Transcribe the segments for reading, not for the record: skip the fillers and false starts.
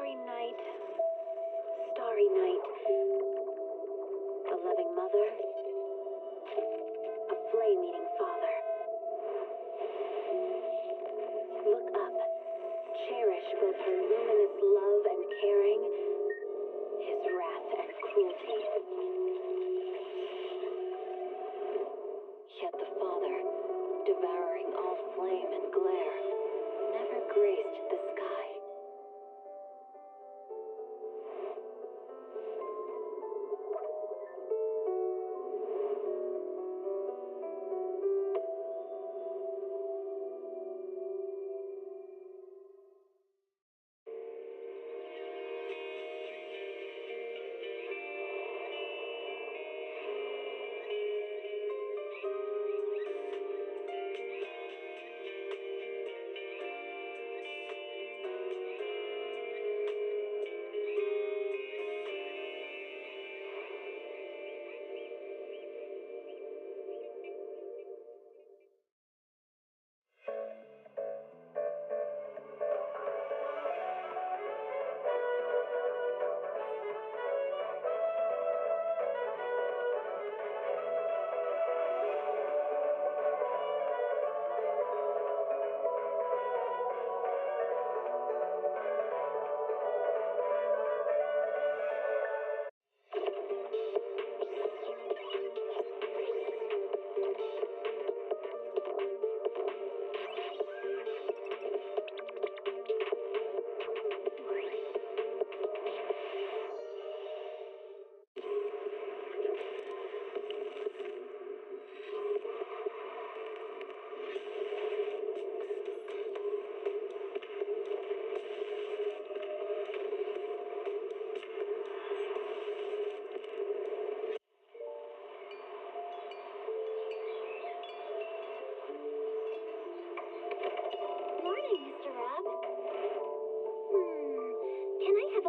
starry night, starry night. A loving mother, a flame-eating father. Look up, cherish both her luminous love and caring, his wrath and cruelty. Yet the Father, devouring all flame and glare, never graced the sky.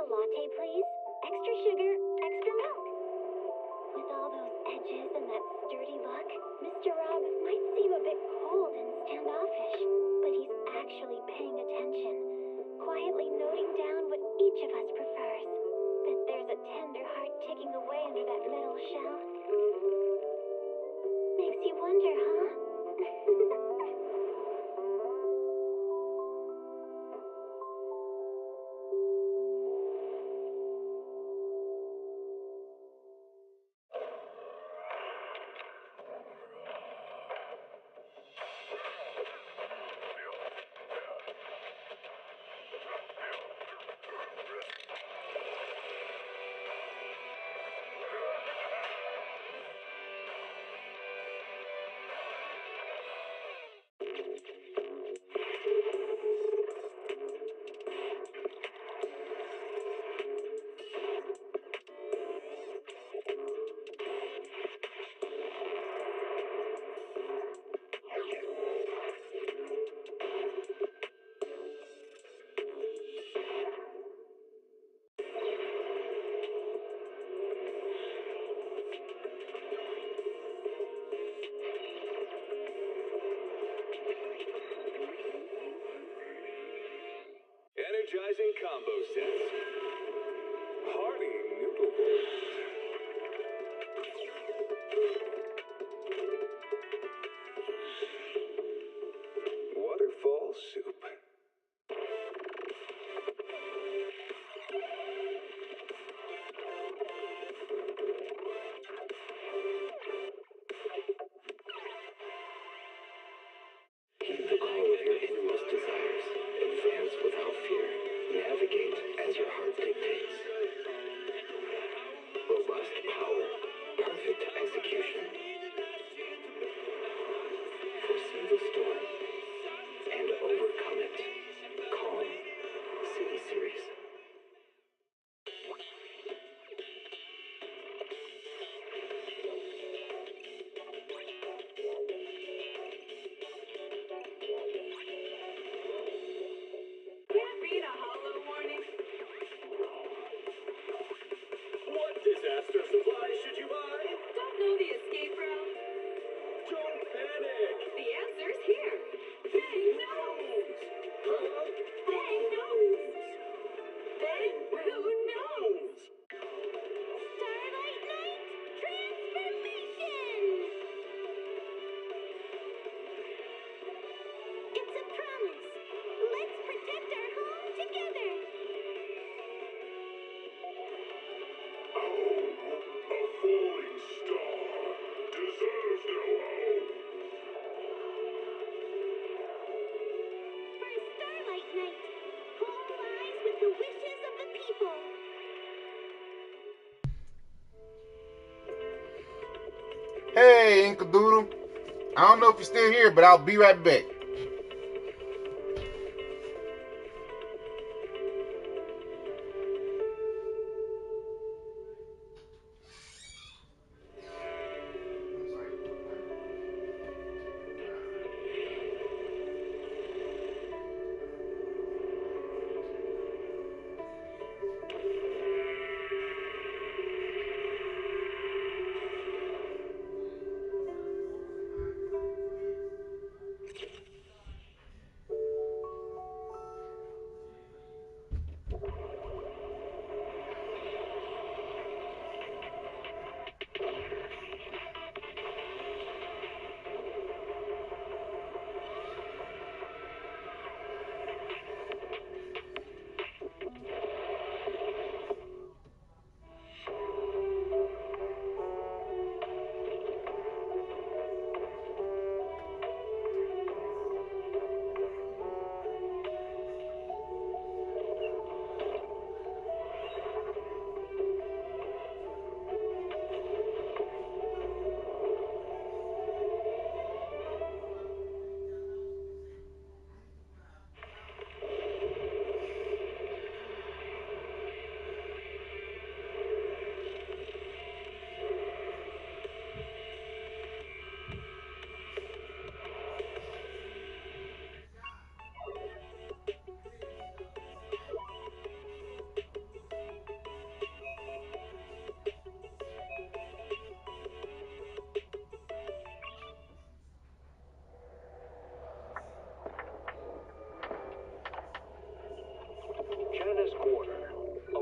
Latte, please. Extra sugar, extra milk. With all those edges and that sturdy look, Mr. Rob might seem a bit cold and standoffish, but he's actually paying attention, quietly noting down what each of us prefers. Bet there's a tender heart ticking away under that metal shell. Makes you wonder, huh? Energizing combo sets. Hearty noodles. Waterfall soup. Keep the call of your innermost desires. Advance without fear. Navigate as your heart dictates. Robotic Snickerdoodle. I don't know if you're still here, but I'll be right back.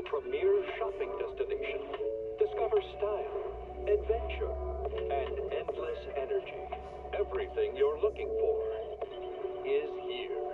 premier shopping destination. Discover style, adventure, and endless energy. Everything you're looking for is here.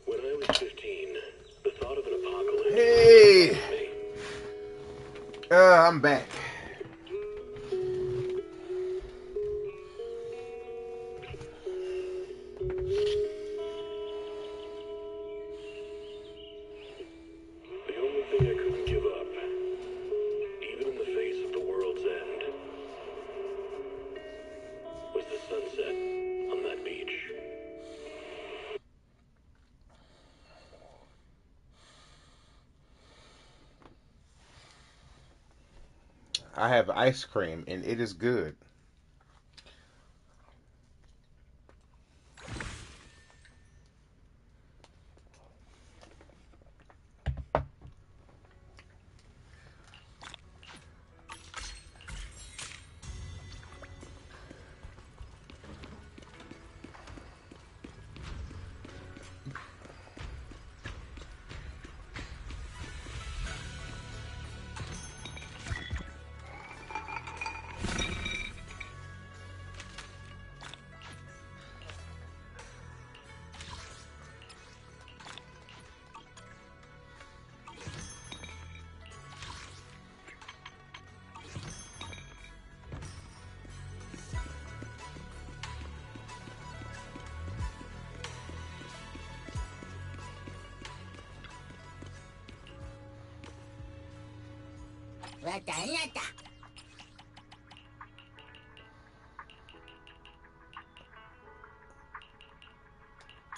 When I was 15, the thought of an apocalypse... Hey! I'm back. The only thing I couldn't give up, even in the face of the world's end, was the sunset on that beach. I have ice cream, and it is good.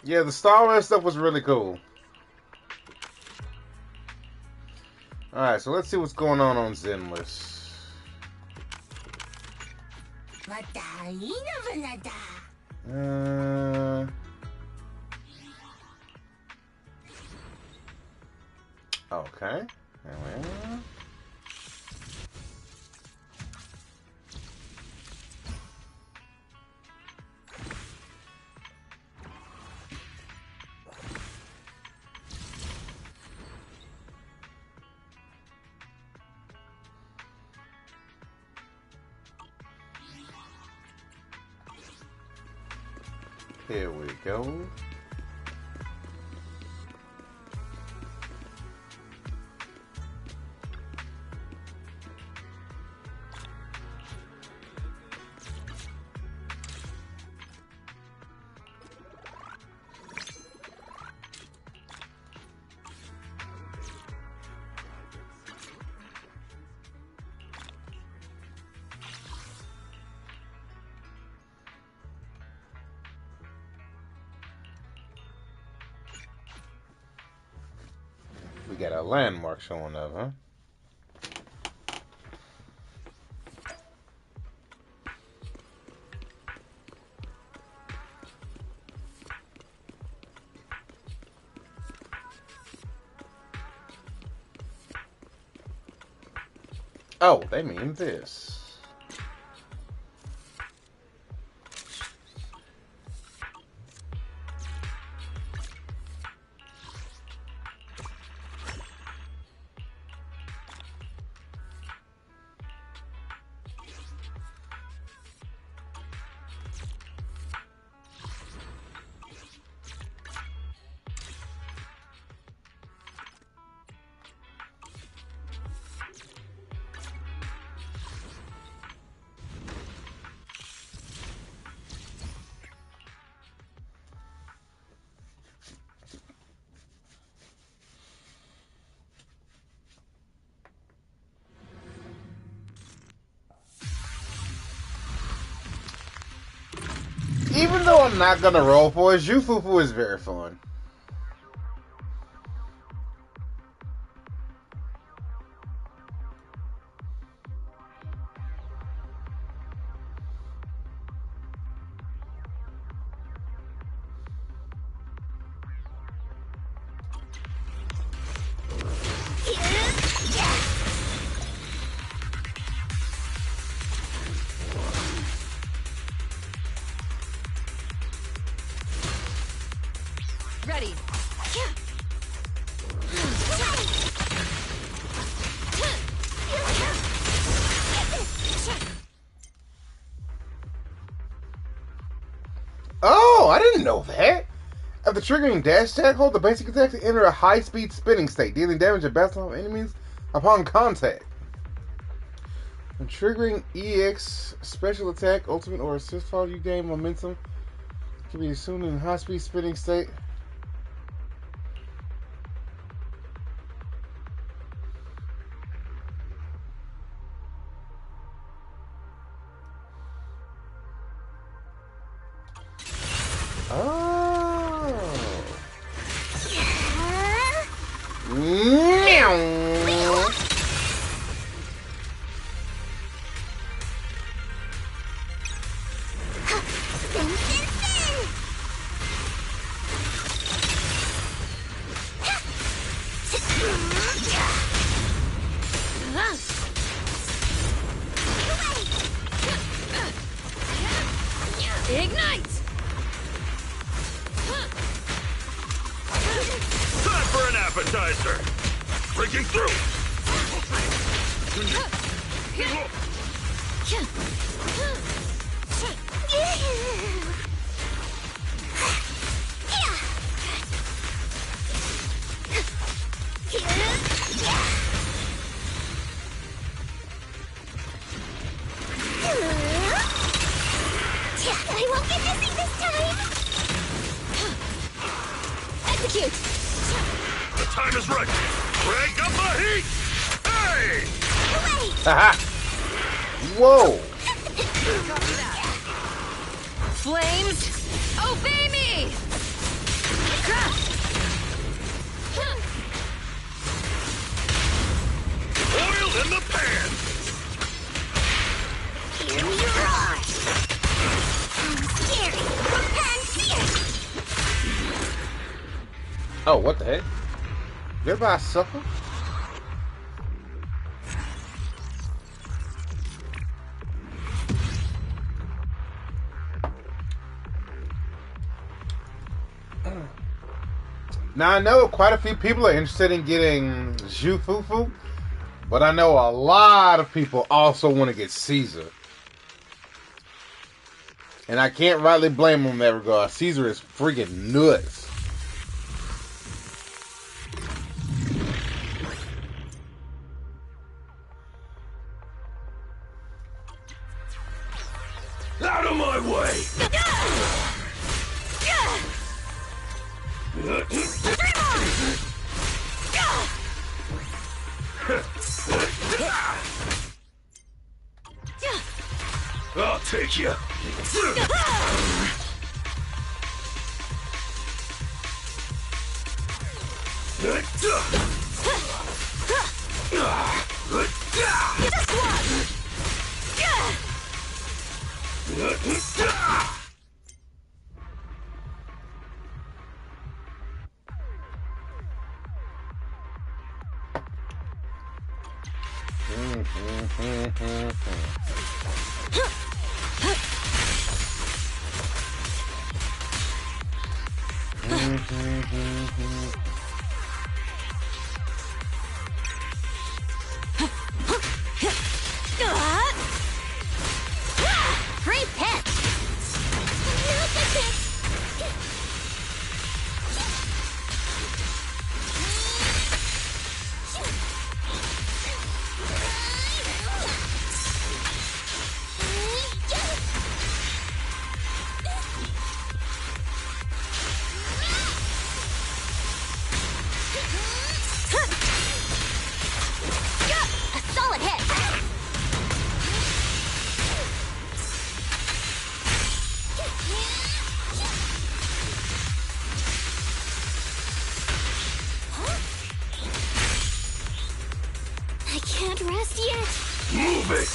Yeah, the Star Wars stuff was really cool. Alright, so let's see what's going on Zenless. Okay. Here we go. We got a landmark showing up, huh? Oh, they mean this. Even though I'm not gonna roll for it, JUFUFU is very fun. Ready. Oh, I didn't know that. After triggering dash attack, hold the basic attack to enter a high-speed spinning state, dealing damage to bouncing off enemies upon contact. When triggering EX special attack, ultimate, or assist fall, you gain momentum. Can be assumed in high-speed spinning state. Ignite! Time for an appetizer! Breaking through! I won't get missing this time! Execute! The time is right! Crank up the heat! Hey! Away! Whoa! Copy that. Flames, obey me! Oil in the pan! Hear me roar! Scary! And fierce! Oh, what the heck? Goodbye, sucker. Now, I know quite a few people are interested in getting JUFUFU, but I know a lot of people also want to get Caesar. And I can't rightly blame him in that regard. Caesar is freaking nuts. Out of my way! I'll take you. Free pitch! A solid hit! I can't rest yet. Move it!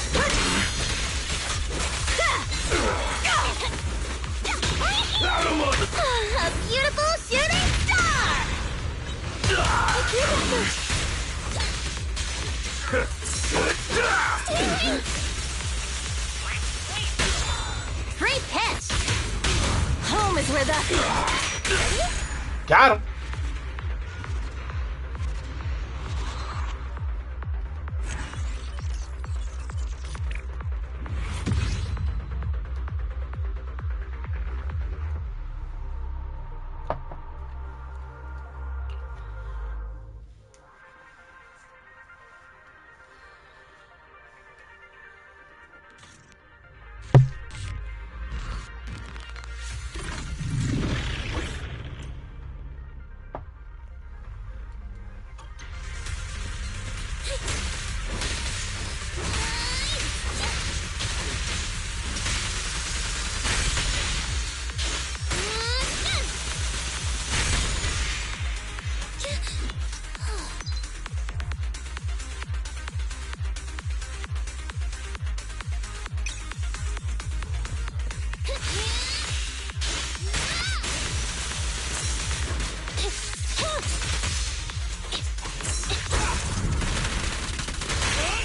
Out of my... A beautiful shooting star! Free pitch! Home is where the... Got him.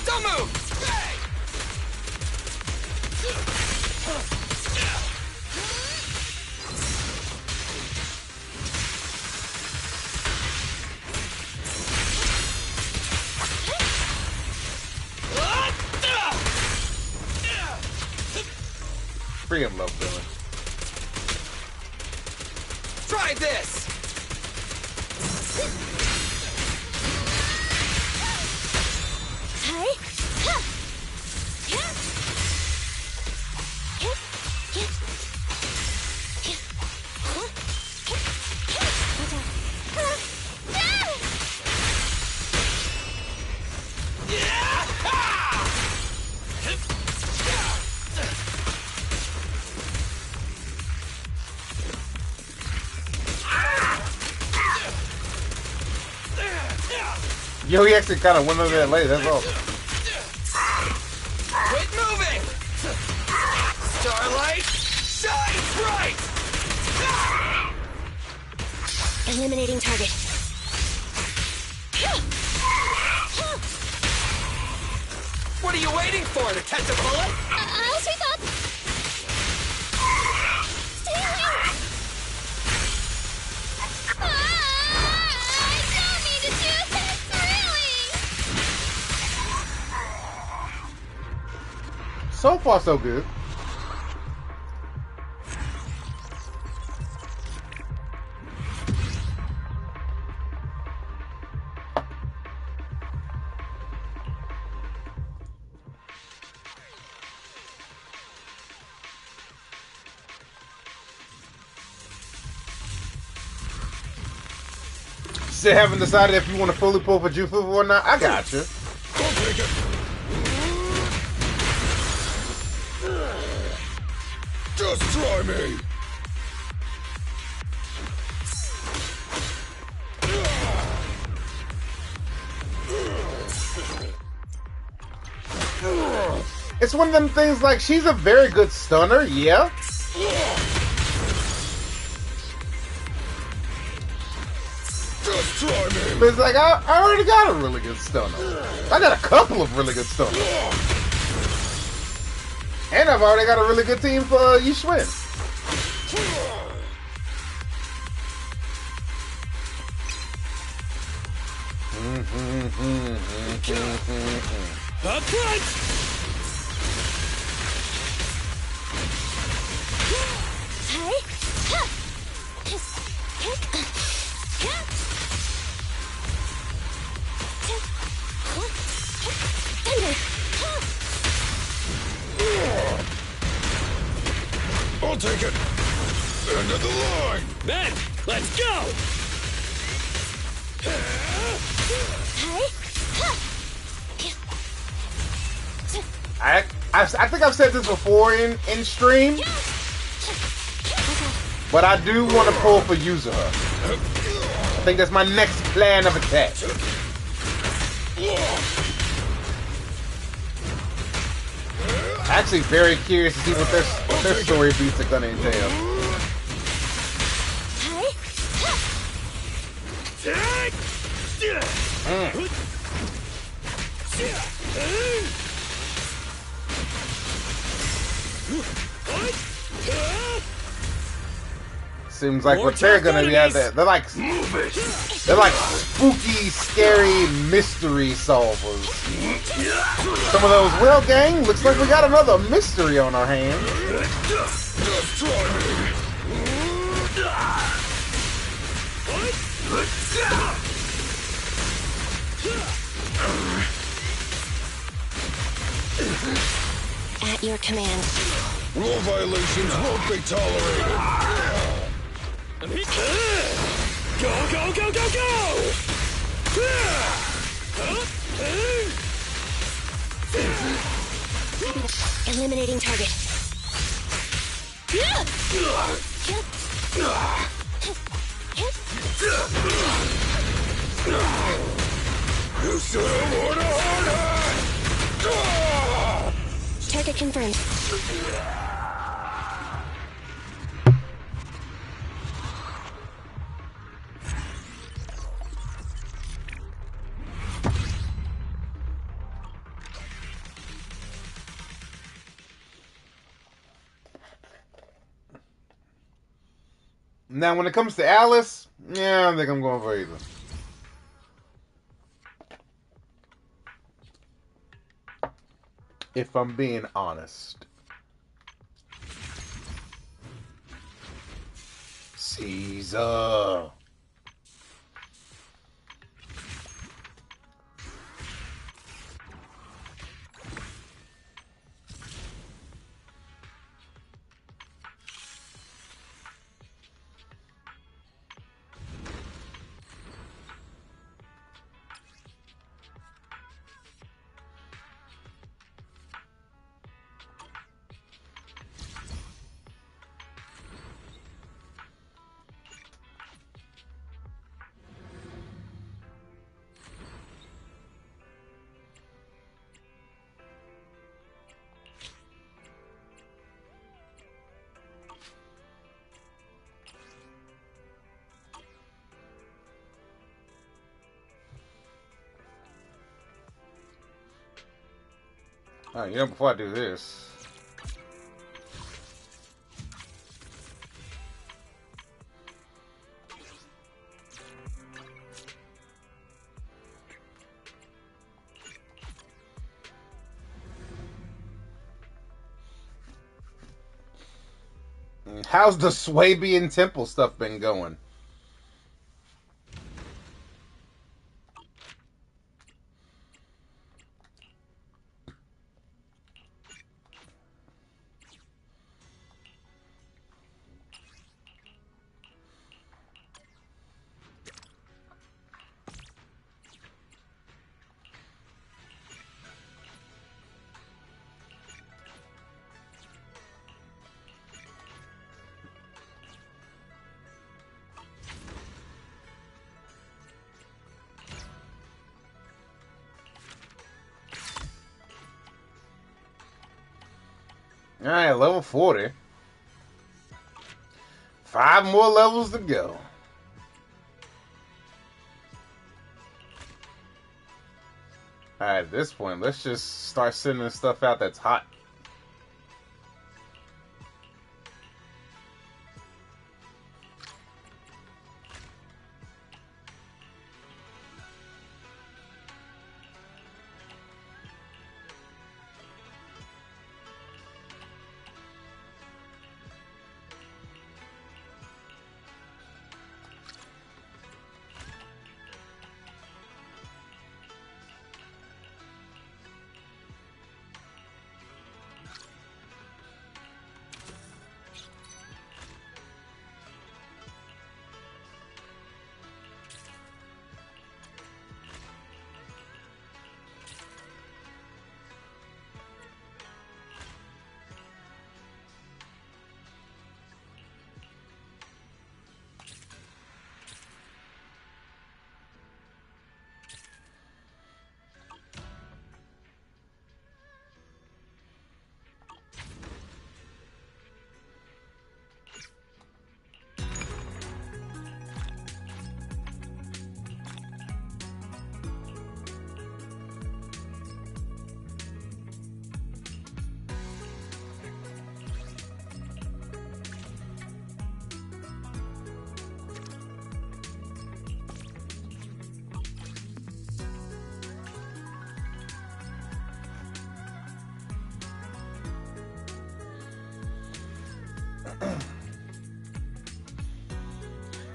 Don't move! Freaking love feeling. Try this! Yo, he actually kind of went over that late, that's all. Quit moving! Starlight, shine bright! Eliminating target. What are you waiting for, to catch a bullet? I'll sweep up. Stay away. I don't mean to do this, really. So far, so good. still haven't decided if you want to fully pull for JUFUFU or not, I got you. I'll take it. Just try me. It's one of them things like she's a very good stunner, yeah. Just try me. But it's like I already got a really good stunner. I got a couple of really good stunners. And I've already got a really good team for Yushwin. Up front. I'll take it. End of the line. Then, let's go! I think I've said this before in stream, but I do want to pull for Yuzuha. I think that's my next plan of attack. Actually, very curious to see what their story beats are gonna entail. Seems like what they're gonna be out there. They're like spooky, scary mystery solvers. Some of those, well, gang, looks like we got another mystery on our hands. Just try me. At your command. Rule violations won't be tolerated. Go, go, go, go, go! Eliminating target. You should have worn a hard hat. Target confirmed. Now, when it comes to Alice, yeah, I don't think I'm going for either. If I'm being honest. Caesar. Alright, you know, before I do this. How's the Swabian Temple stuff been going? Alright, level 40. 5 more levels to go. Alright, at this point, let's just start sending stuff out that's hot.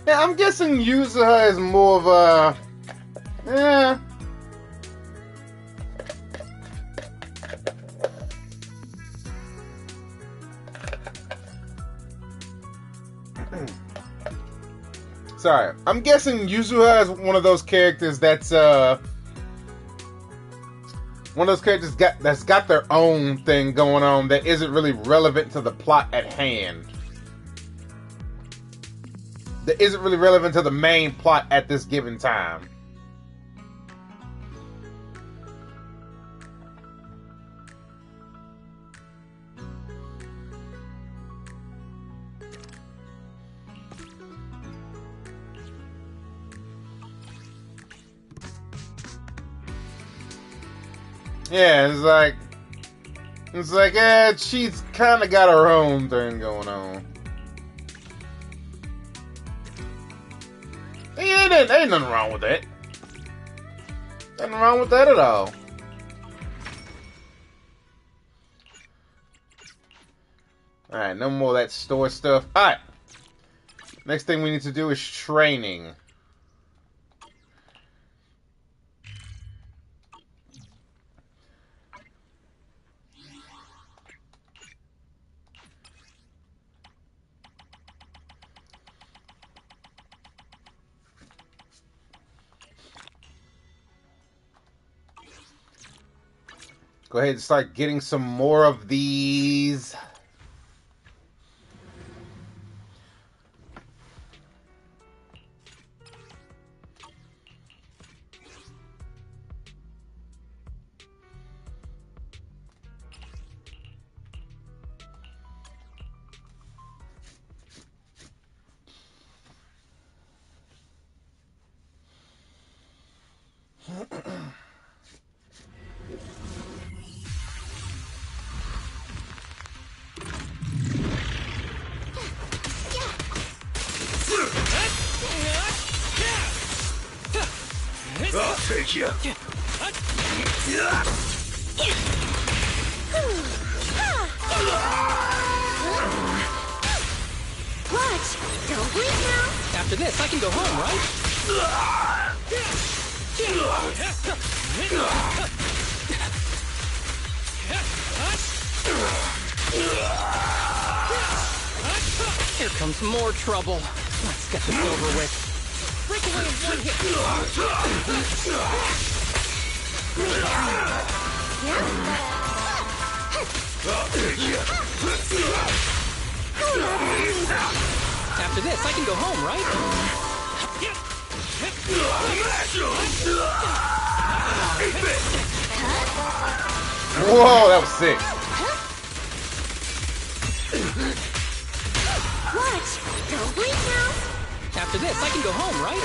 Yeah, I'm guessing Yuzuha is more of a... Sorry, I'm guessing Yuzuha is one of those characters that's one of those characters that's got their own thing going on that isn't really relevant to the plot at hand. That isn't really relevant to the main plot at this given time. Yeah, it's like, she's kind of got her own thing going on. Yeah, ain't nothing wrong with that. Nothing wrong with that at all. Alright, no more of that store stuff. Alright. Next thing we need to do is training. Go ahead and start getting some more of these. I'll take you. Watch! Don't blink now! After this, I can go home, right? Here comes more trouble. Let's get this over with. Break away in one hit. After this, I can go home, right? Whoa, that was sick. Watch! Don't blink now! After this, I can go home, right?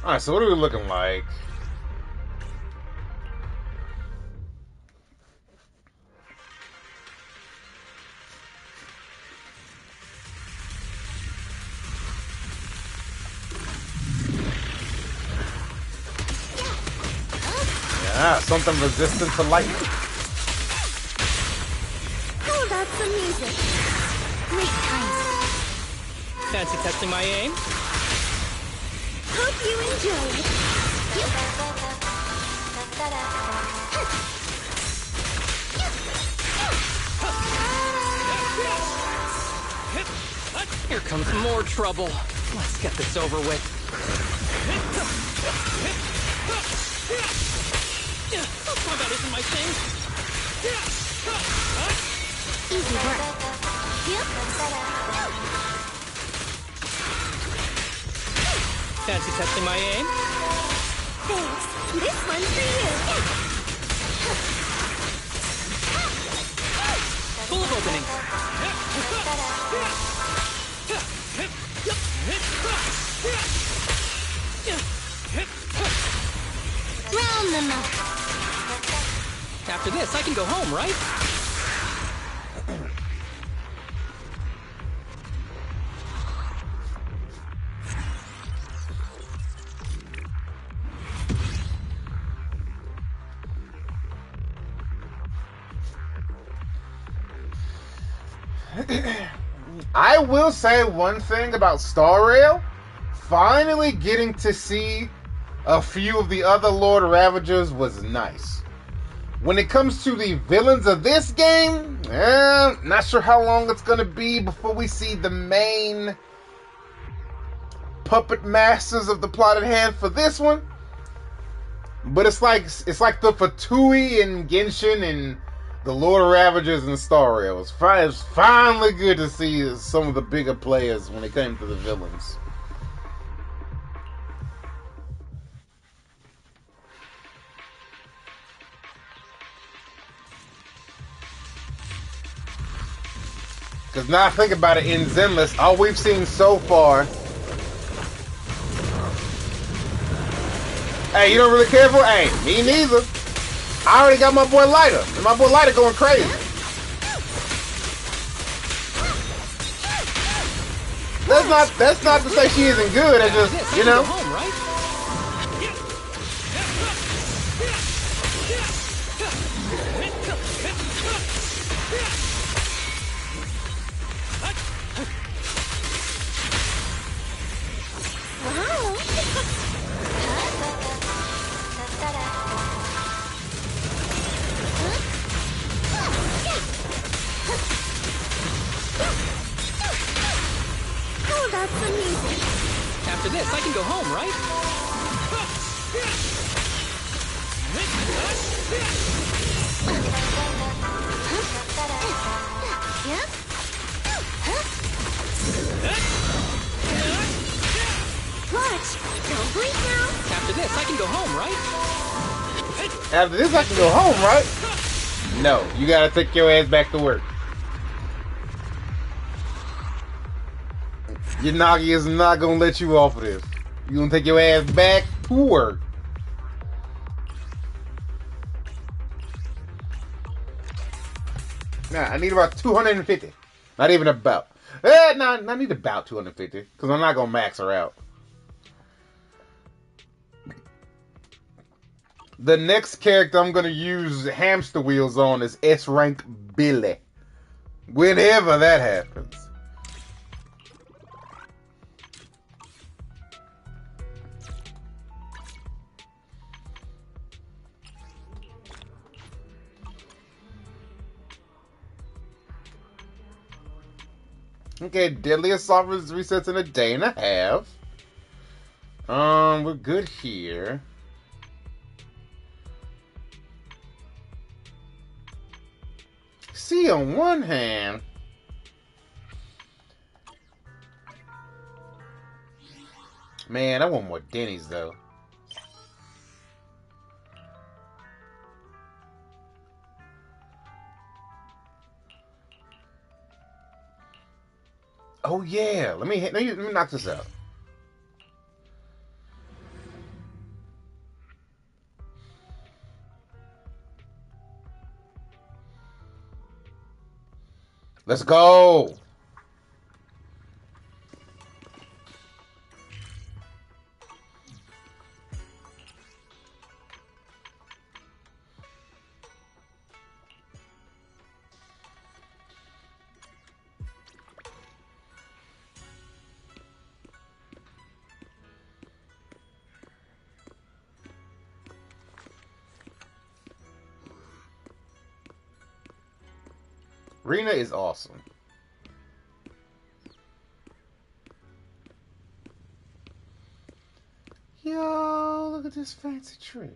Alright, so what are we looking like? Yeah, something resistant to lightning. How about some music? Great times. Fancy testing my aim? Hope you enjoy it. Here comes more trouble. Let's get this over with. Combat isn't my thing. Easy work. Fancy testing my aim? Thanks. This one's for you. Full of openings. Round them up. After this, I can go home, right? I will say one thing about Star Rail. Finally getting to see a few of the other Lord Ravagers was nice. When it comes to the villains of this game, not sure how long it's going to be before we see the main puppet masters of the plot at hand for this one. But it's like the Fatui and Genshin and the Lord Ravagers and Star Rail. It's finally good to see some of the bigger players when it came to the villains. Because now I think about it, in Zenless, all we've seen so far... Hey, you don't really care for... Hey, me neither. I already got my boy Lighter. And my boy Lighter going crazy. That's not to say she isn't good. It's just, you know... Home, right? How about some music? After this, I can go home, right? Watch! Don't blink now! After this, I can go home, right? After this, I can go home, right? No, you gotta take your ass back to work. Your Nagi is not gonna let you off of this. You gonna take your ass back to work. Nah, I need about 250. Not even about. Nah, I need about 250. Because I'm not gonna max her out. The next character I'm gonna use hamster wheels on is S rank Billy. Whenever that happens. Okay, Deadly Assault resets in a day and a half. We're good here. See, on one hand, man, I want more Denny's though. Oh yeah, let me knock this out. Let's go. Rena is awesome. Yo, look at this fancy tree.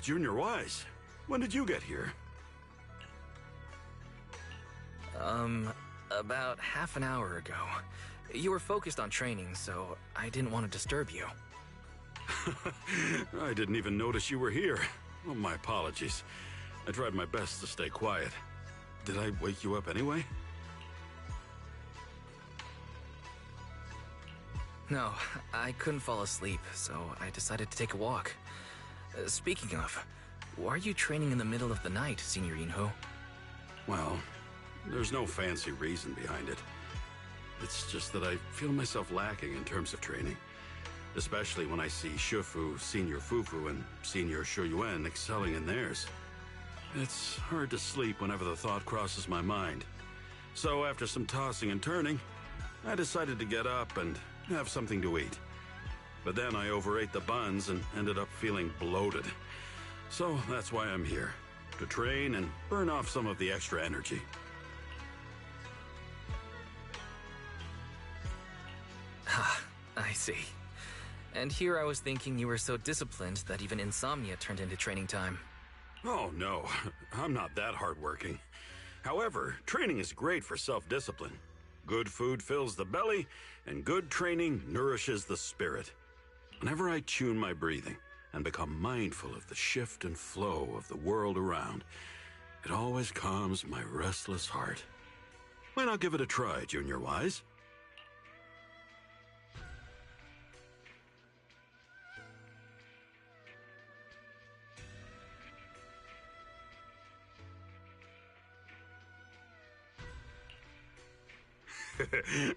Junior Wise, when did you get here? About half an hour ago. You were focused on training, so I didn't want to disturb you. I didn't even notice you were here. Oh, my apologies. I tried my best to stay quiet. Did I wake you up anyway? No, I couldn't fall asleep, so I decided to take a walk. Speaking of, why are you training in the middle of the night, Senior Yinho? Well, there's no fancy reason behind it. It's just that I feel myself lacking in terms of training. Especially when I see Shufu, Senior Fufu, and Senior Shuyuan excelling in theirs. It's hard to sleep whenever the thought crosses my mind. So after some tossing and turning, I decided to get up and have something to eat. But then I overate the buns and ended up feeling bloated. So that's why I'm here, to train and burn off some of the extra energy. Ah, I see. And here I was thinking you were so disciplined that even insomnia turned into training time. Oh no, I'm not that hardworking. However, training is great for self-discipline. Good food fills the belly, and good training nourishes the spirit. Whenever I tune my breathing and become mindful of the shift and flow of the world around, it always calms my restless heart. Why not give it a try, Junior Wise?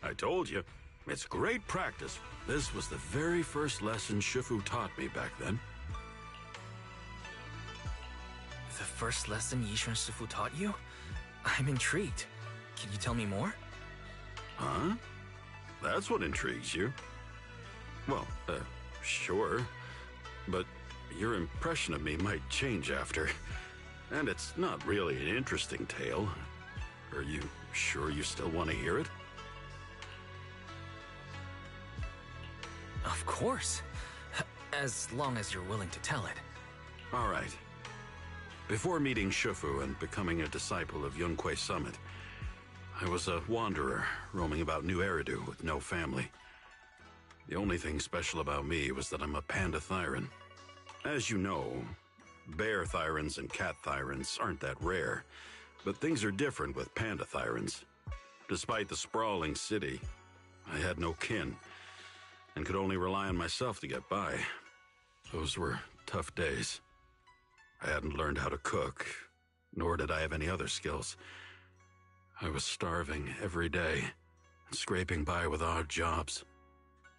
I told you. It's great practice. This was the very first lesson Shifu taught me back then. The first lesson Yishan Shifu taught you? I'm intrigued. Can you tell me more? Huh? That's what intrigues you? Well, sure. But your impression of me might change after. And it's not really an interesting tale. Are you sure you still want to hear it? Of course. As long as you're willing to tell it. All right. Before meeting Shufu and becoming a disciple of Yunque Summit, I was a wanderer roaming about New Eridu with no family. The only thing special about me was that I'm a panda thyran. As you know, bear thyrans and cat thyrans aren't that rare, but things are different with panda thyrans. Despite the sprawling city, I had no kin, and could only rely on myself to get by. Those were tough days. I hadn't learned how to cook, nor did I have any other skills. I was starving every day, and scraping by with odd jobs.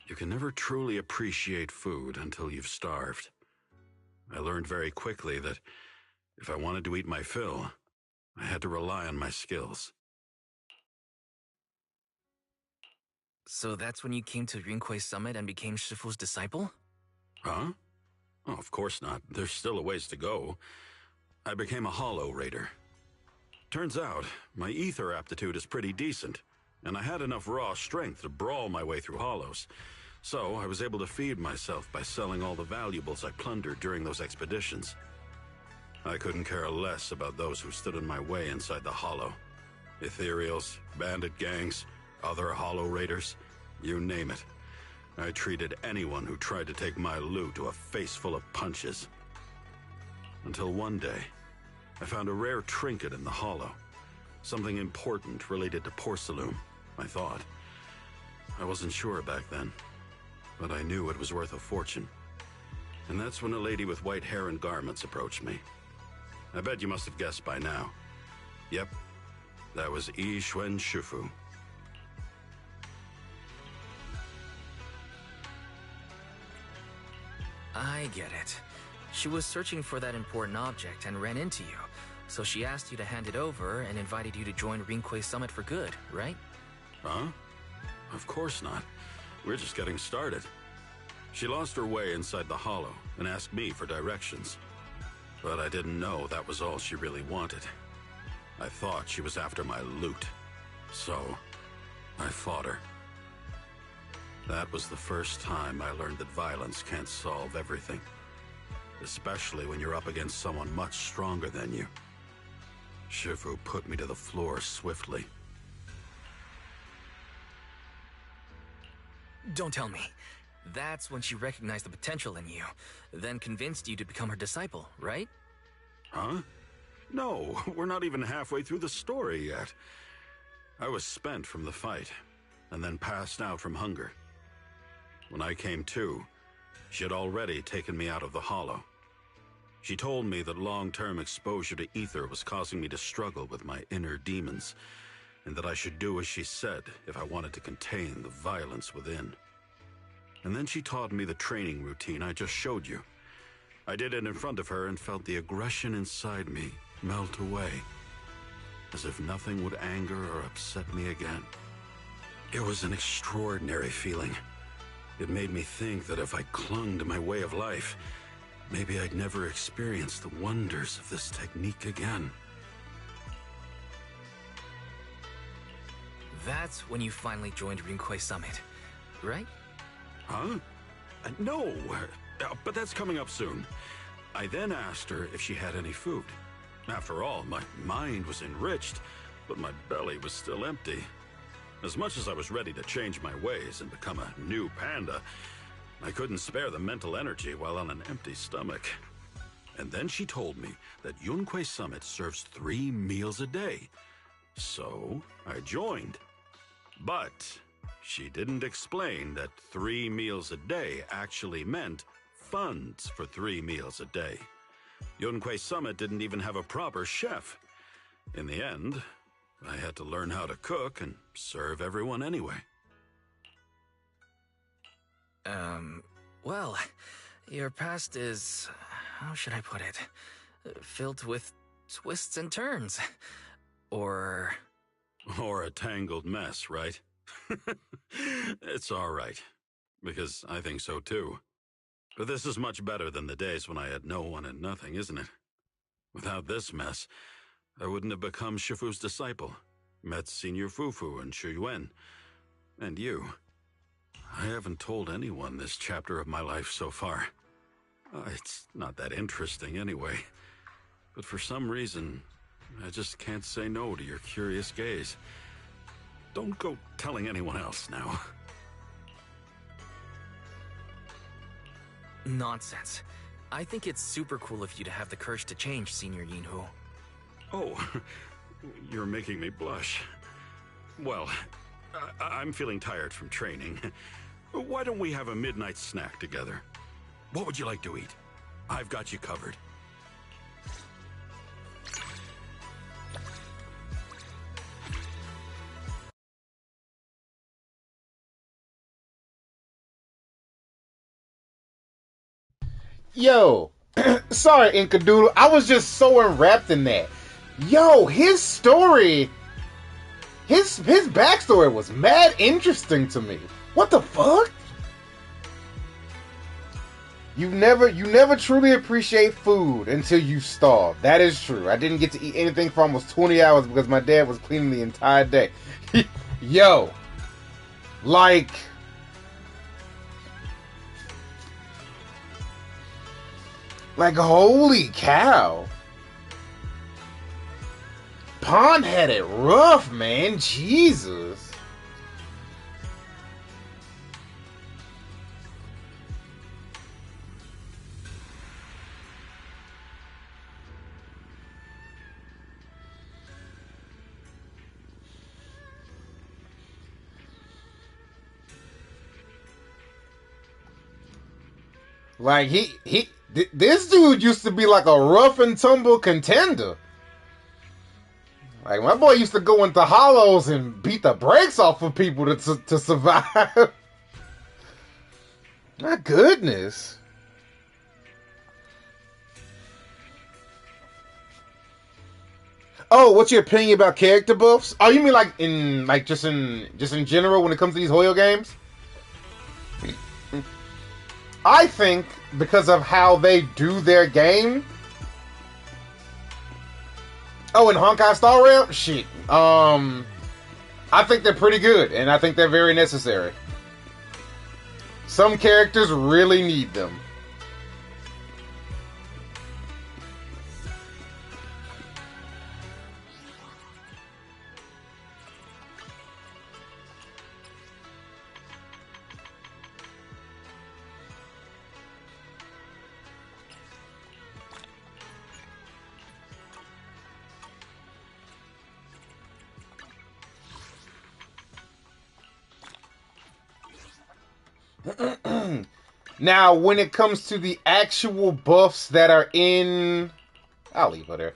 You can never truly appreciate food until you've starved. I learned very quickly that If I wanted to eat my fill, I had to rely on my skills. So that's when you came to Rinkwei Summit and became Shifu's disciple? Huh? Oh, of course not. There's still a ways to go. I became a Hollow Raider. Turns out, my ether aptitude is pretty decent, and I had enough raw strength to brawl my way through hollows. So I was able to feed myself by selling all the valuables I plundered during those expeditions. I couldn't care less about those who stood in my way inside the Hollow. Ethereals, bandit gangs, other Hollow Raiders, you name it. I treated anyone who tried to take my loot to a face full of punches. Until one day, I found a rare trinket in the Hollow. Something important related to Porcelain, I thought. I wasn't sure back then, but I knew it was worth a fortune. And that's when a lady with white hair and garments approached me. I bet you must have guessed by now. Yep, that was JUFUFU. I get it. She was searching for that important object and ran into you, so she asked you to hand it over and invited you to join Rinkwei Summit for good, right? Huh? Of course not. We're just getting started. She lost her way inside the Hollow and asked me for directions. But I didn't know that was all she really wanted. I thought she was after my loot. So, I fought her. That was the first time I learned that violence can't solve everything. Especially when you're up against someone much stronger than you. Shifu put me to the floor swiftly. Don't tell me. That's when she recognized the potential in you, then convinced you to become her disciple, right? Huh? No, we're not even halfway through the story yet. I was spent from the fight, and then passed out from hunger. When I came to, she had already taken me out of the Hollow. She told me that long-term exposure to ether was causing me to struggle with my inner demons, and that I should do as she said if I wanted to contain the violence within. And then she taught me the training routine I just showed you. I did it in front of her and felt the aggression inside me melt away, as if nothing would anger or upset me again. It was an extraordinary feeling. It made me think that if I clung to my way of life, maybe I'd never experience the wonders of this technique again. That's when you finally joined Rinkwei Summit, right? Huh? No, but that's coming up soon. I then asked her if she had any food. After all, my mind was enriched, but my belly was still empty. As much as I was ready to change my ways and become a new panda, I couldn't spare the mental energy while on an empty stomach. And then she told me that Rinkwei Summit serves 3 meals a day. So I joined. But she didn't explain that 3 meals a day actually meant funds for 3 meals a day. Rinkwei Summit didn't even have a proper chef. In the end, I had to learn how to cook and serve everyone anyway. Well, your past is, how should I put it, filled with twists and turns. Or a tangled mess, right? It's all right, because I think so too. But this is much better than the days when I had no one and nothing, isn't it? Without this mess, I wouldn't have become Shifu's disciple, met Senior Fufu and Shu Yuan, and you. I haven't told anyone this chapter of my life so far. It's not that interesting anyway. But for some reason, I just can't say no to your curious gaze. Don't go telling anyone else now. Nonsense. I think it's super cool of you to have the courage to change, Senior Yinhu. Oh, you're making me blush. Well, I'm feeling tired from training. Why don't we have a midnight snack together? What would you like to eat? I've got you covered. Yo, Sorry, Inkadoodle. I was just so enwrapped in that. Yo, his story, his backstory was mad interesting to me. What the fuck? You never truly appreciate food until you starve. That is true. I didn't get to eat anything for almost 20 hours because my dad was cleaning the entire day. Yo, like, holy cow. Pond had it rough, man. Jesus. Like, this dude used to be like a rough and tumble contender. Like, my boy used to go into hollows and beat the brakes off of people to survive. My goodness. Oh, what's your opinion about character buffs? Oh, you mean like just in general when it comes to these Hoyo games? I think because of how they do their game. Oh, in Honkai Star Rail? Shit. I think they're pretty good, and I think they're very necessary. Some characters really need them. Now, when it comes to the actual buffs that are in... I'll leave her there.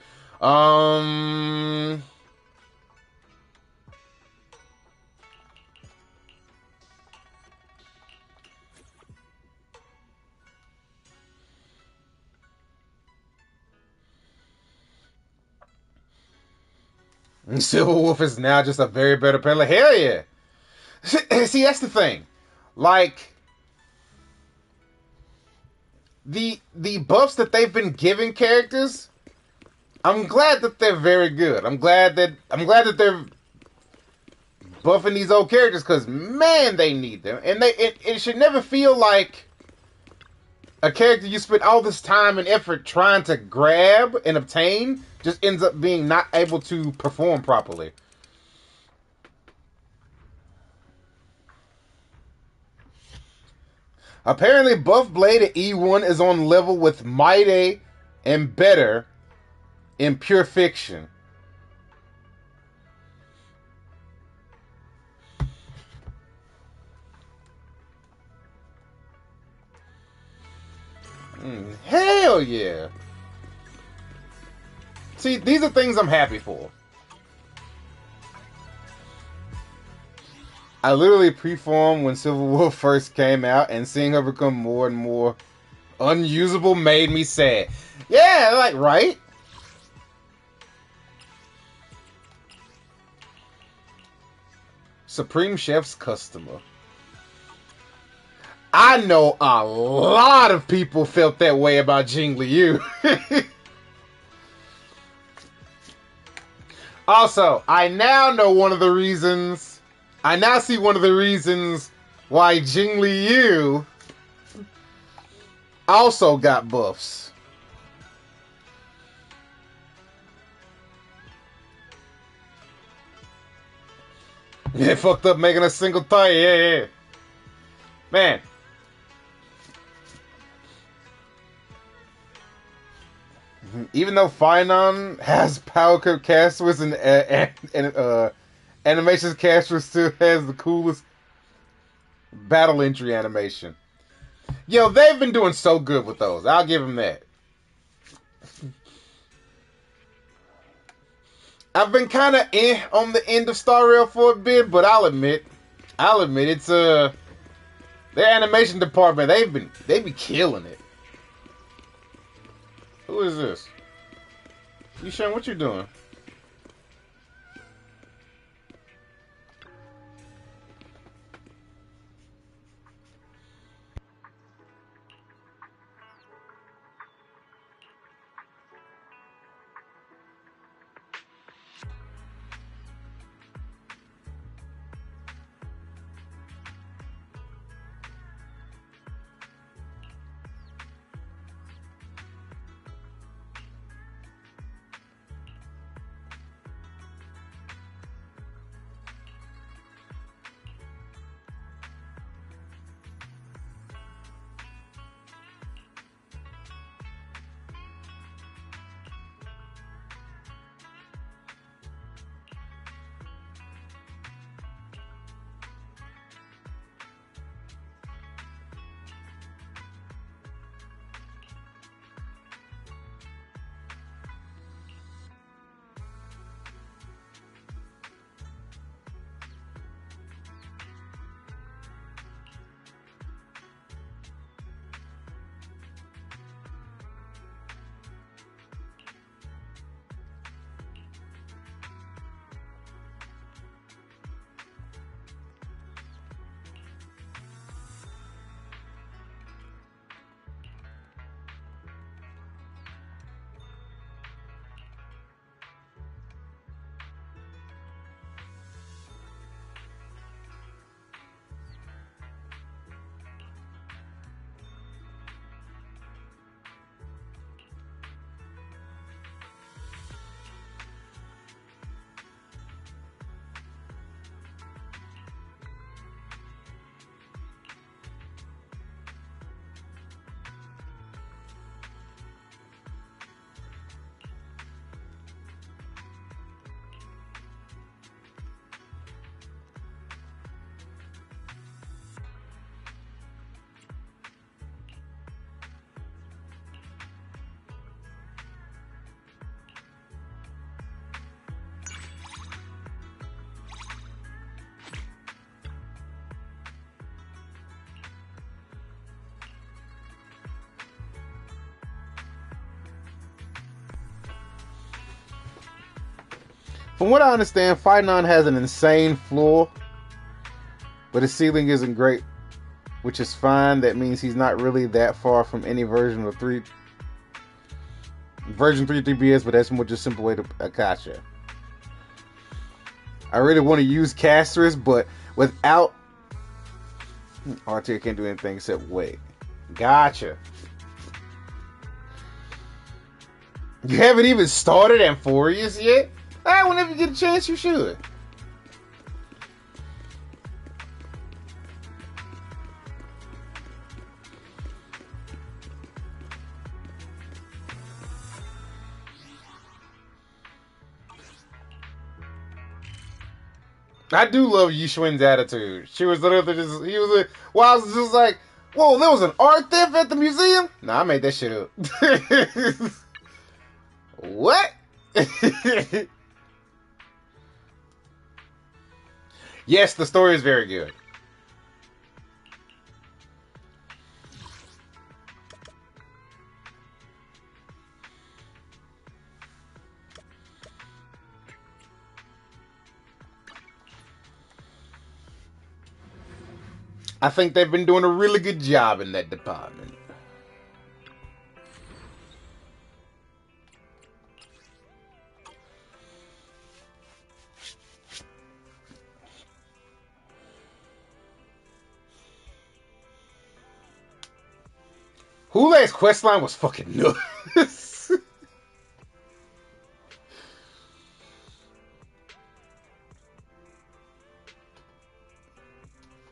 Silverwolf is now just a very better player. Hell yeah. See, that's the thing. Like... The buffs that they've been giving characters, I'm glad that they're very good. I'm glad that they're buffing these old characters because man, they need them. And it should never feel like a character you spent all this time and effort trying to grab and obtain just ends up being not able to perform properly. Apparently, Buff Blade at E1 is on level with Mighty and better in Pure Fiction. Hell yeah. See, these are things I'm happy for. I literally preformed when Silverwolf first came out, and seeing her become more and more unusable made me sad. Yeah, like, right? Supreme Chef's customer. I know a lot of people felt that way about Jing Liu. Also, I now see one of the reasons why Jing Liu also got buffs. Yeah, fucked up making a single tie. Yeah. Man. Even though Finon has Power Cup casters and Animations caster still has the coolest battle entry animation. Yo, they've been doing so good with those. I'll give them that. I've been kind of on the end of Star Rail for a bit, but I'll admit it's their animation department. They be killing it. Who is this? Yushan, what you doing? From what I understand, Fight On has an insane floor, but his ceiling isn't great, which is fine. That means he's not really that far from any version of version 3 3BS, but that's more just a simple way to gotcha. I really want to use Casters, but without RT, can't do anything except wait. Gotcha. You haven't even started Amphorius yet? Whenever you get a chance, you should. I do love Yushuin's attitude. She was literally just, I was just like, whoa, there was an art theft at the museum? Nah, I made that shit up. What? Yes, the story is very good. I think they've been doing a really good job in that department. Hule's questline was fucking nuts.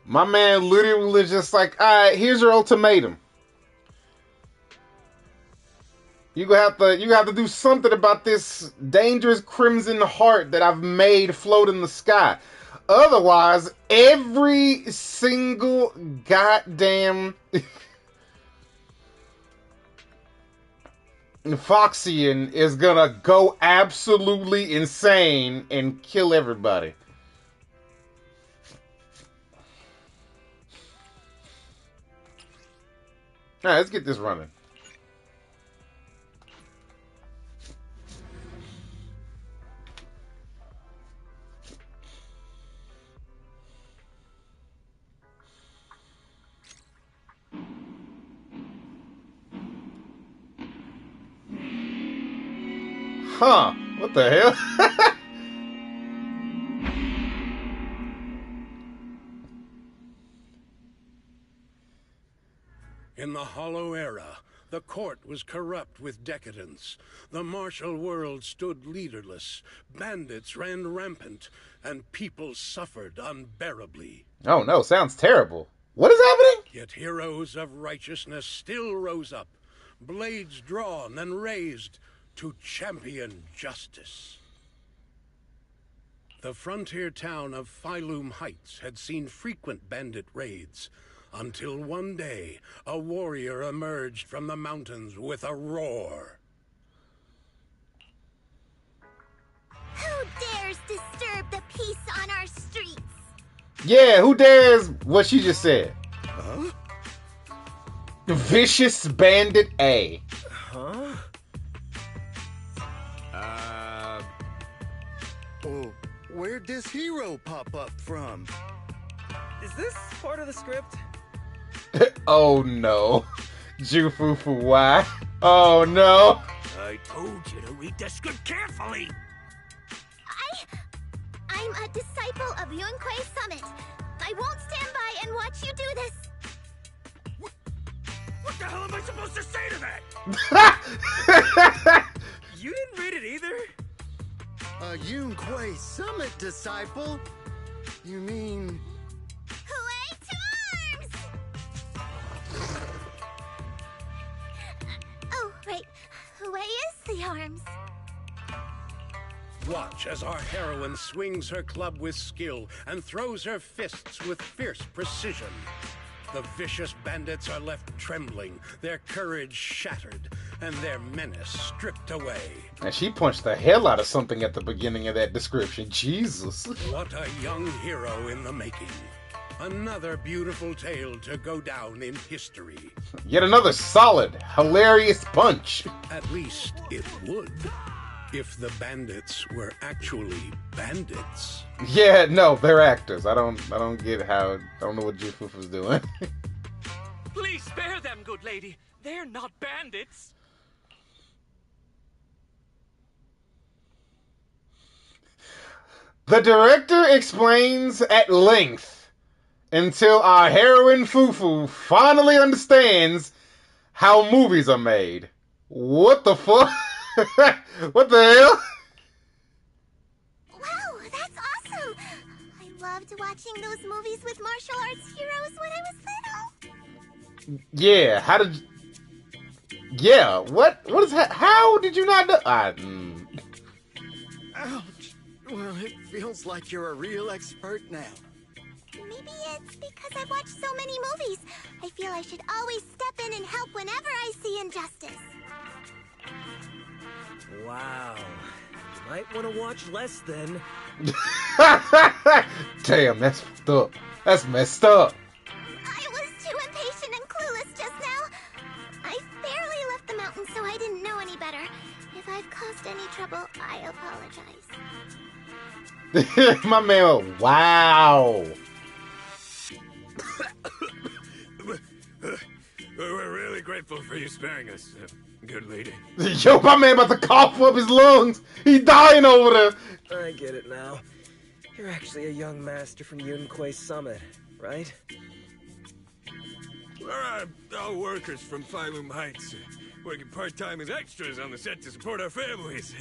My man literally was just like, alright, here's your ultimatum. You have to do something about this dangerous crimson heart that I've made float in the sky. Otherwise, every single goddamn Foxian is gonna go absolutely insane and kill everybody. Alright, let's get this running. Huh. What the hell? In the Hollow Era, the court was corrupt with decadence. The martial world stood leaderless. Bandits ran rampant, and people suffered unbearably. Oh no, sounds terrible. What is happening? Yet heroes of righteousness still rose up, blades drawn and raised to champion justice. The frontier town of Phylum Heights had seen frequent bandit raids, until one day a warrior emerged from the mountains with a roar. Who dares disturb the peace on our streets? Yeah, who dares what she just said? Huh? Vicious Bandit A. Huh? Oh, where'd this hero pop up from? Is this part of the script? Oh no. JUFUFU, why? Oh no. I told you to read the script carefully. I'm a disciple of Yunquei Summit. I won't stand by and watch you do this. What the hell am I supposed to say to that? You didn't read it either? A Yunquei Summit disciple? You mean... Huey to arms! Oh, right. Huey is the arms. Watch as our heroine swings her club with skill and throws her fists with fierce precision. The vicious bandits are left trembling, their courage shattered, and their menace stripped away. And she punched the hell out of something at the beginning of that description. Jesus. What a young hero in the making. Another beautiful tale to go down in history. Yet another solid, hilarious punch. At least it would. If the bandits were actually bandits. Yeah, no, they're actors. I don't get how. I don't know what JUFUFU's doing. Please spare them, good lady. They're not bandits. The director explains at length until our heroine Fufu finally understands how movies are made. What the fuck? What the hell? Wow, that's awesome! I loved watching those movies with martial arts heroes when I was little. Yeah, how did... Yeah, what is that? How did you not know? Ouch! Well, it feels like you're a real expert now. Maybe it's because I've watched so many movies. I feel I should always step in and help whenever I see injustice. Wow. You might want to watch less then. Damn, that's fucked up. That's messed up. I was too impatient and clueless just now. I barely left the mountain, so I didn't know any better. If I've caused any trouble, I apologize. My man went, wow. We're really grateful for you sparing us, good lady. Yo, my man about to cough up his lungs. He's dying over there. I get it now. You're actually a young master from Yunquei Summit, right? We're all workers from Phylum Heights, working part-time as extras on the set to support our families.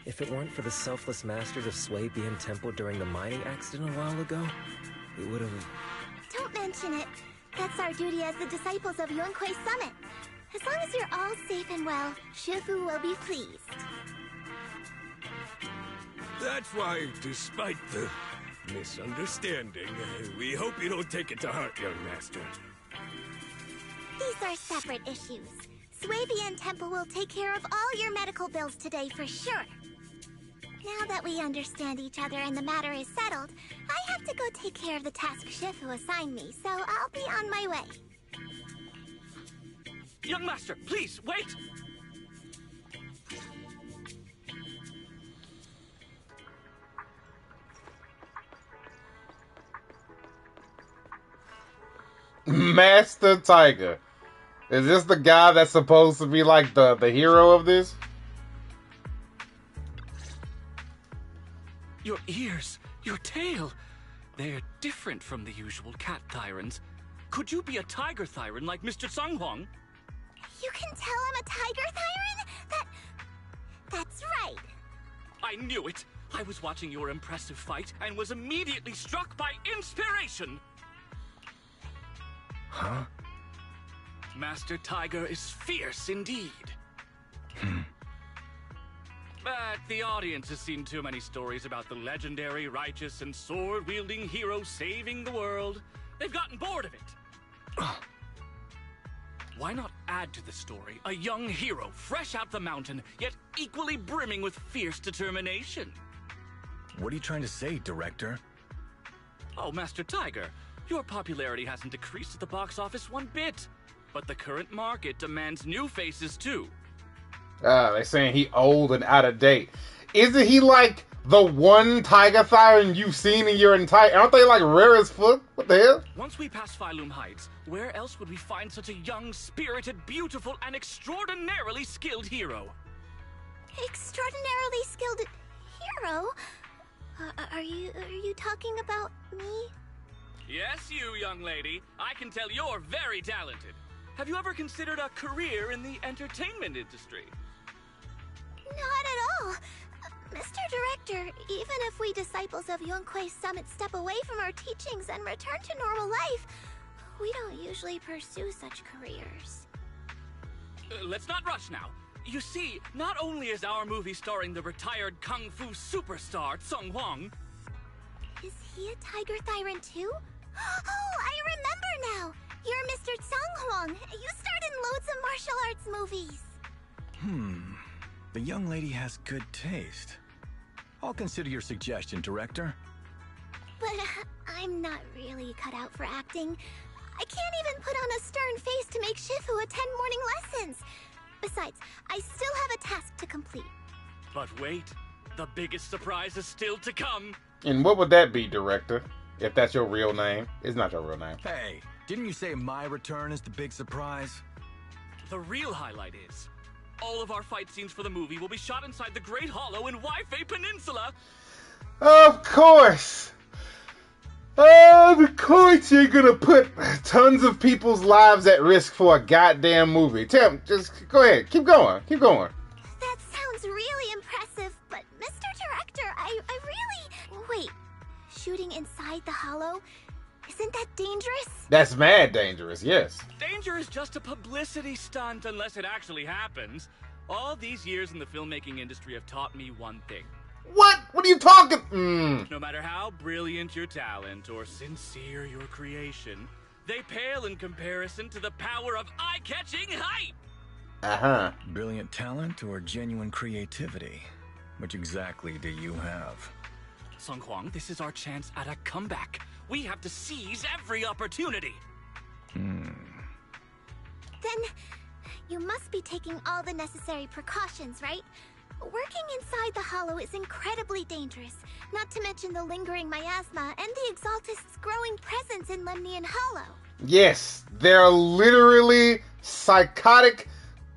If it weren't for the selfless masters of Sui Bian Temple during the mining accident a while ago, we would have... Don't mention it. That's our duty as the disciples of Yunquei Summit. As long as you're all safe and well, Shifu will be pleased. That's why, despite the misunderstanding, we hope you don't take it to heart, young master. These are separate issues. Sui Bian Temple will take care of all your medical bills today for sure. Now that we understand each other and the matter is settled, I have to go take care of the task Shifu assigned me, so I'll be on my way. Young master, please, wait! Master Tiger. Is this the guy that's supposed to be like the hero of this? Your ears, your tail, they're different from the usual cat thyrans. Could you be a tiger thyran like Mr. Sunghwang? You can tell I'm a tiger thyran? That's right. I knew it! I was watching your impressive fight and was immediately struck by inspiration! Huh? Master Tiger is fierce indeed. But the audience has seen too many stories about the legendary, righteous, and sword-wielding hero saving the world. They've gotten bored of it. Why not add to the story a young hero, fresh out the mountain, yet equally brimming with fierce determination? What are you trying to say, director? Oh, Master Tiger, your popularity hasn't decreased at the box office one bit. But the current market demands new faces too. They're saying he old and out of date. Isn't he like the one tiger thyran you've seen in your entire... Aren't they like rare as fuck? What the hell? Once we pass Phylum Heights, where else would we find such a young, spirited, beautiful, and extraordinarily skilled hero? Extraordinarily skilled hero? Are you talking about me? Yes, you, young lady. I can tell you're very talented. Have you ever considered a career in the entertainment industry? Not at all. Mr. Director, even if we disciples of Yunquei Summit step away from our teachings and return to normal life, we don't usually pursue such careers. Let's not rush now. You see, not only is our movie starring the retired kung fu superstar Sung Hwang... Is he a tiger thyran too? Oh, I remember now! You're Mr. Sung Hwang. You starred in loads of martial arts movies. The young lady has good taste. I'll consider your suggestion, director. But I'm not really cut out for acting. I can't even put on a stern face to make Shifu attend morning lessons. Besides, I still have a task to complete. But wait, the biggest surprise is still to come. And what would that be, director? If that's your real name. It's not your real name. Hey, didn't you say my return is the big surprise? The real highlight is, all of our fight scenes for the movie will be shot inside the Great Hollow in Waifei Peninsula. Of course! Of course you're gonna put tons of people's lives at risk for a goddamn movie. Tim, just go ahead. Keep going. Keep going. That sounds really impressive, but Mr. Director, I really... Wait, shooting inside the hollow? Isn't that dangerous? That's mad dangerous, yes. Danger is just a publicity stunt unless it actually happens. All these years in the filmmaking industry have taught me one thing. What? What are you talking? No matter how brilliant your talent or sincere your creation, they pale in comparison to the power of eye-catching hype! Brilliant talent or genuine creativity? Which exactly do you have? Sung Hwang, this is our chance at a comeback. We have to seize every opportunity. Then you must be taking all the necessary precautions, right? Working inside the hollow is incredibly dangerous, not to mention the lingering miasma and the Exaltist's growing presence in Lemnian Hollow. Yes, there are literally psychotic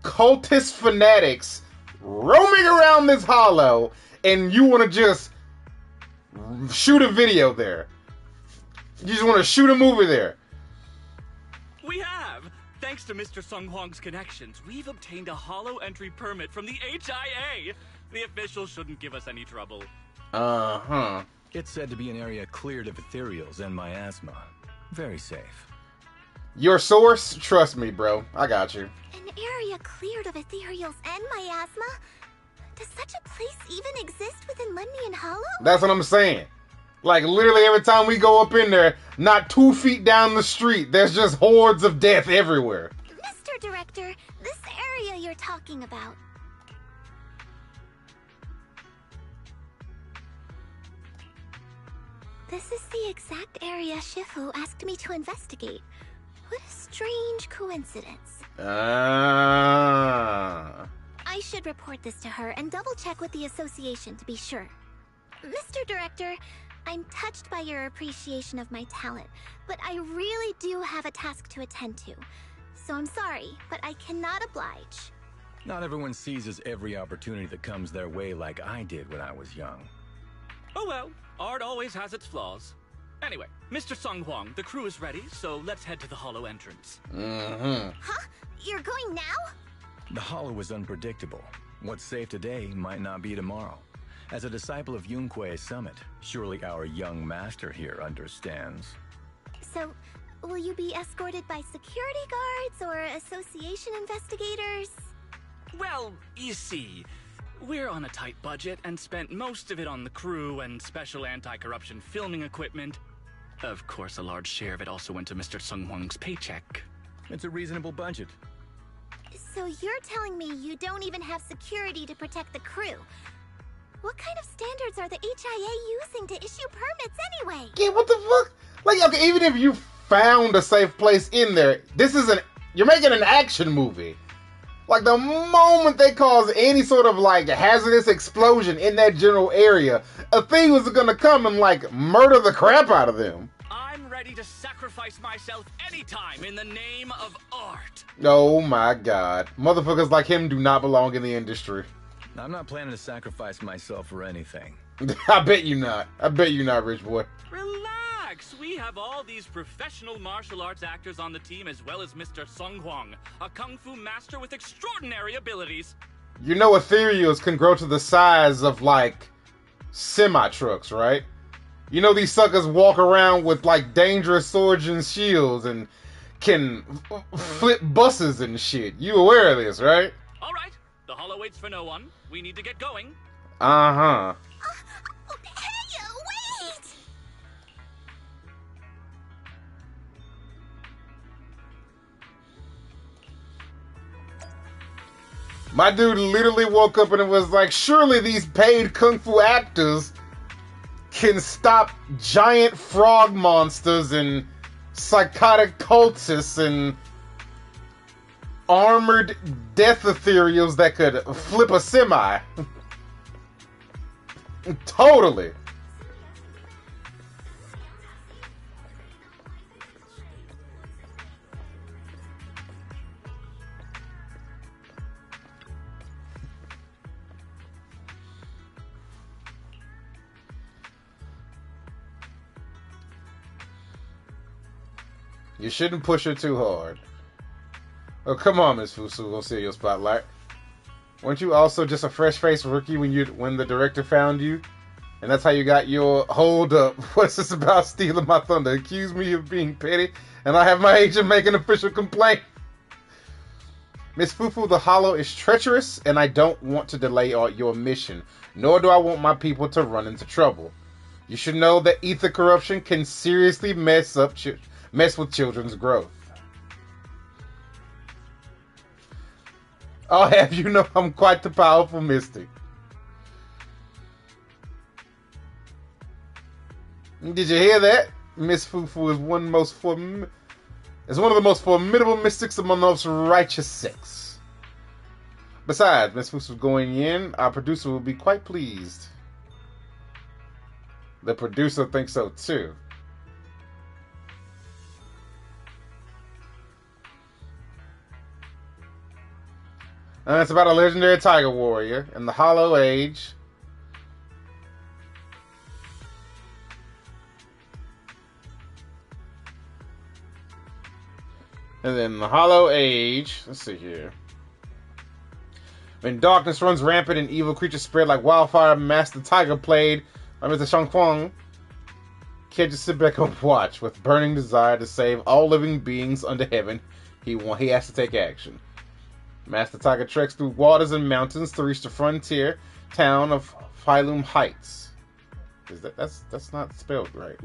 cultist fanatics roaming around this hollow, and you want to just shoot a video there. You just want to shoot a movie there. We have! Thanks to Mr. Sung Hwang's connections, we've obtained a hollow entry permit from the HIA. The officials shouldn't give us any trouble. It's said to be an area cleared of ethereals and miasma. Very safe. Your source? Trust me, bro. I got you. An area cleared of ethereals and miasma? Does such a place even exist within Lemnian Hollow? That's what I'm saying. Like, literally every time we go up in there, not 2 feet down the street, there's just hordes of death everywhere. Mr. Director, this area you're talking about. This is the exact area Shifu asked me to investigate. What a strange coincidence. I should report this to her and double-check with the association to be sure. Mr. Director, I'm touched by your appreciation of my talent, but I really do have a task to attend to. So I'm sorry, but I cannot oblige. Not everyone seizes every opportunity that comes their way like I did when I was young. Oh well, art always has its flaws. Anyway, Mr. Sung Hwang, the crew is ready, so let's head to the hollow entrance. Mm-hmm. Huh? You're going now? The hollow is unpredictable. What's safe today might not be tomorrow. As a disciple of Yunque's summit, surely our young master here understands. So, will you be escorted by security guards or association investigators? Well, you see, we're on a tight budget and spent most of it on the crew and special anti-corruption filming equipment. Of course, a large share of it also went to Mr. Sung Hwang's paycheck. It's a reasonable budget. So you're telling me you don't even have security to protect the crew? What kind of standards are the HIA using to issue permits anyway? Yeah, what the fuck? Like, okay, even if you found a safe place in there, you're making an action movie. Like, the moment they cause any sort of, like, hazardous explosion in that general area, a thing was gonna come and, like, murder the crap out of them. I'm ready to sacrifice myself anytime in the name of art. Oh my god. Motherfuckers like him do not belong in the industry. I'm not planning to sacrifice myself for anything. I bet you not. I bet you not, rich boy. Relax. We have all these professional martial arts actors on the team, as well as Mr. Sung Hwang, a kung fu master with extraordinary abilities. You know ethereals can grow to the size of, like, semi-trucks, right? You know these suckers walk around with, like, dangerous swords and shields and can flip buses and shit. You aware of this, right? All right. The hollow waits for no one. We need to get going. Uh-huh. Hey, wait! My dude literally woke up and it was like, surely these paid kung fu actors can stop giant frog monsters and psychotic cultists and armored death ethereals that could flip a semi. Totally. You shouldn't push her too hard. Oh, come on, Miss Fusu. We'll see your spotlight. Weren't you also just a fresh-faced rookie when the director found you? And that's how you got your hold up. What's this about stealing my thunder? Accuse me of being petty, and I have my agent make an official complaint. Miss Fufu, the Hollow is treacherous, and I don't want to delay your mission, nor do I want my people to run into trouble. You should know that ether corruption can seriously mess with children's growth. I'll have you know I'm quite the powerful mystic. Did you hear that? Miss Fufu is one of the most formidable mystics among those righteous sects. Besides, Miss Fufu going in, our producer will be quite pleased. The producer thinks so too. And it's about a legendary tiger warrior in the Hollow Age. And then the Hollow Age, let's see here. When darkness runs rampant and evil creatures spread like wildfire, Master Tiger, played by Mr. Shang Kwang, can't just sit back and watch. With burning desire to save all living beings under heaven, he has to take action. Master Tiger treks through waters and mountains to reach the frontier town of Phylum Heights. That's not spelled right.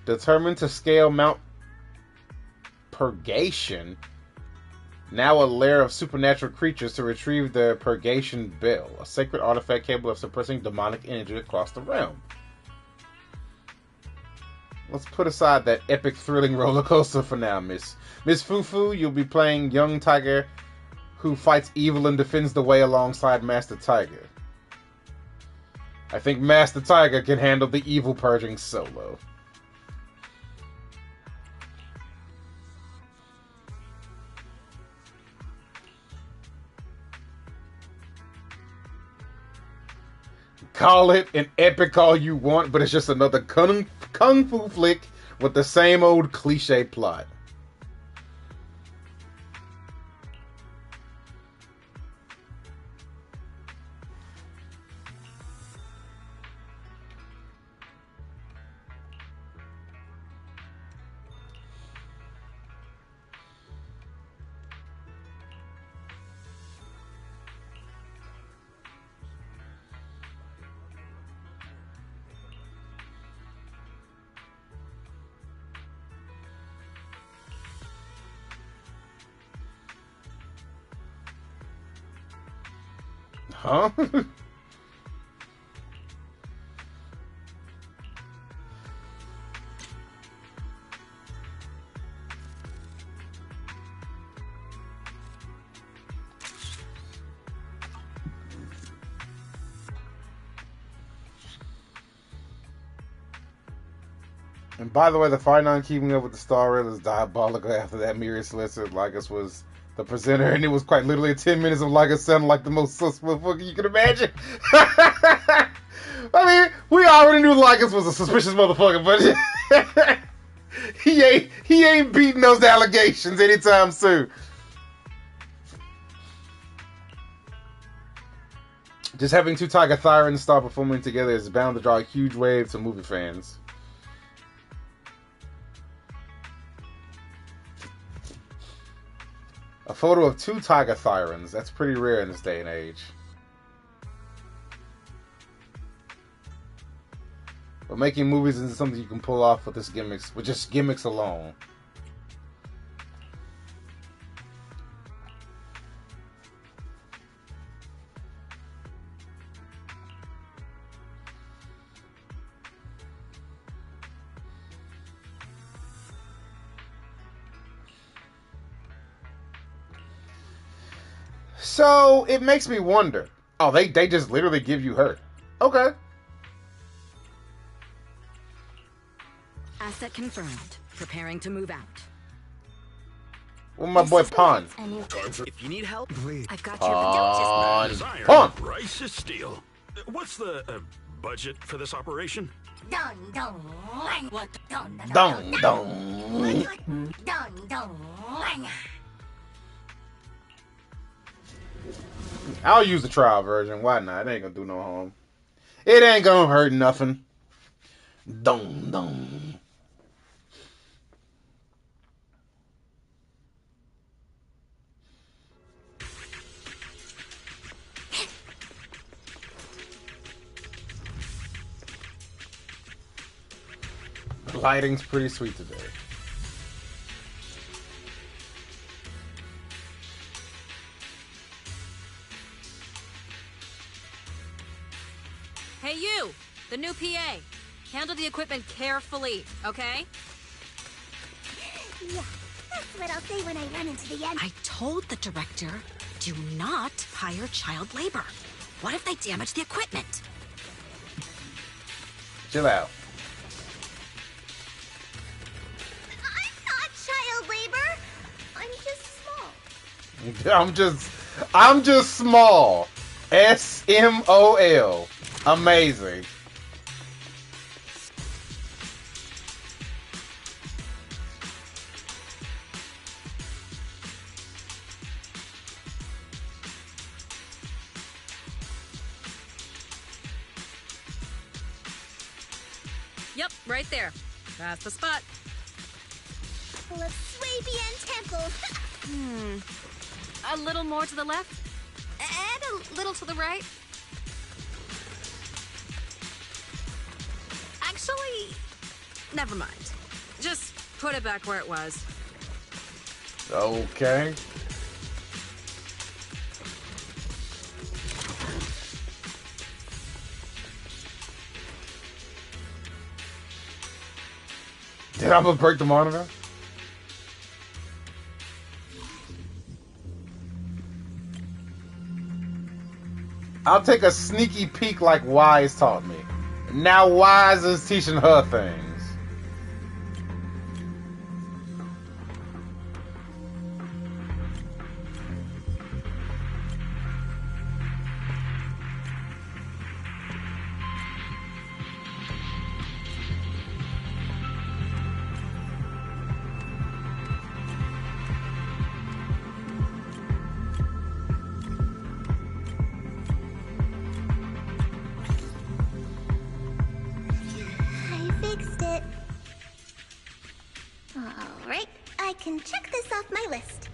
Determined to scale Mount Purgation, now a lair of supernatural creatures, to retrieve the Purgation Bell, a sacred artifact capable of suppressing demonic energy across the realm. Let's put aside that epic, thrilling roller coaster for now, Miss Fufu. You'll be playing young Tiger who fights evil and defends the way alongside Master Tiger. I think Master Tiger can handle the evil purging solo. Call it an epic all you want, but it's just another kung fu flick with the same old cliche plot. Huh? And by the way, the fight on Keeping Up with the Star Rail is diabolical. After that, Miri solicited Lycus was the presenter, and it was quite literally 10 minutes of Lycus sounding like the most sus motherfucker you can imagine. I mean, we already knew Lycus was a suspicious motherfucker, but he ain't beating those allegations anytime soon. Just having two Tiger Thyrans start performing together is bound to draw a huge wave to movie fans. A photo of two Tiger Thyrans. That's pretty rare in this day and age. But making movies isn't something you can pull off with just gimmicks alone. So it makes me wonder. Oh, they just literally give you her. Okay. Asset confirmed. Preparing to move out. Well, my boy Pon. If you need help, please. I've got your Desire, Pon. price is steel. What's the budget for this operation? I'll use the trial version. Why not? It ain't gonna do no harm. It ain't gonna hurt nothing. Dong dong. The lighting's pretty sweet today. Hey you, the new PA. Handle the equipment carefully, okay? Yeah, that's what I'll say when I run into the end. I told the director, do not hire child labor. What if they damage the equipment? Chill out. I'm not child labor. I'm just small. I'm just small. SMOL. Amazing. Yep, right there. That's the spot. The Swabian Temple. A little more to the left, and a little to the right. Actually, never mind. Just put it back where it was. Okay. Did I break the monitor? I'll take a sneaky peek like Wise taught me. Now Wise is teaching her things. can check this off my list.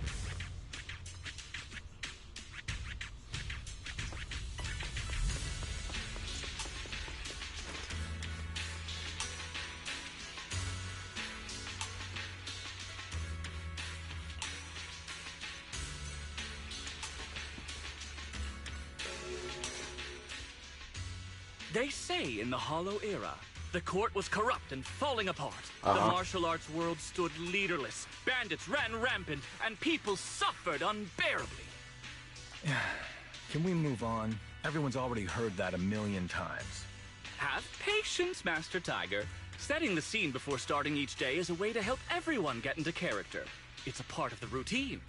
They say in the Hollow Era, the court was corrupt and falling apart. The martial arts world stood leaderless. Bandits ran rampant, and people suffered unbearably. Can we move on? Everyone's already heard that a million times. Have patience, Master Tiger. Setting the scene before starting each day is a way to help everyone get into character. It's a part of the routine.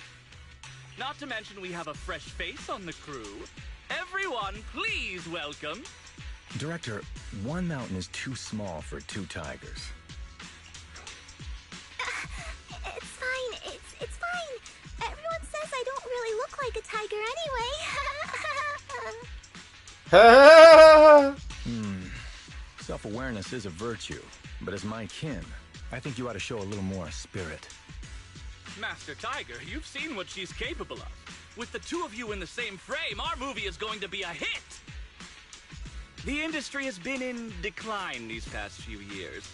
Not to mention we have a fresh face on the crew. Everyone, please welcome... Director, one mountain is too small for two tigers. It's fine. It's fine. Everyone says I don't really look like a tiger anyway. Self-awareness is a virtue, but as my kin, I think you ought to show a little more spirit. Master Tiger, you've seen what she's capable of. With the two of you in the same frame, our movie is going to be a hit! The industry has been in decline these past few years.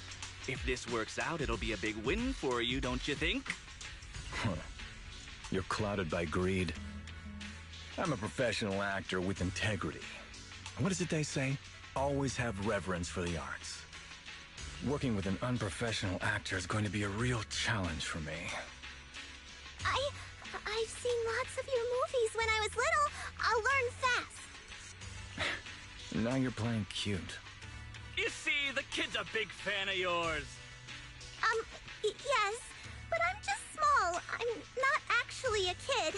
If this works out, it'll be a big win for you, don't you think? You're clouded by greed. I'm a professional actor with integrity. What is it they say? Always have reverence for the arts. Working with an unprofessional actor is going to be a real challenge for me. I've seen lots of your movies when I was little. I'll learn fast. Now you're playing cute. You see, the kid's a big fan of yours. Yes, but I'm just small. I'm not actually a kid.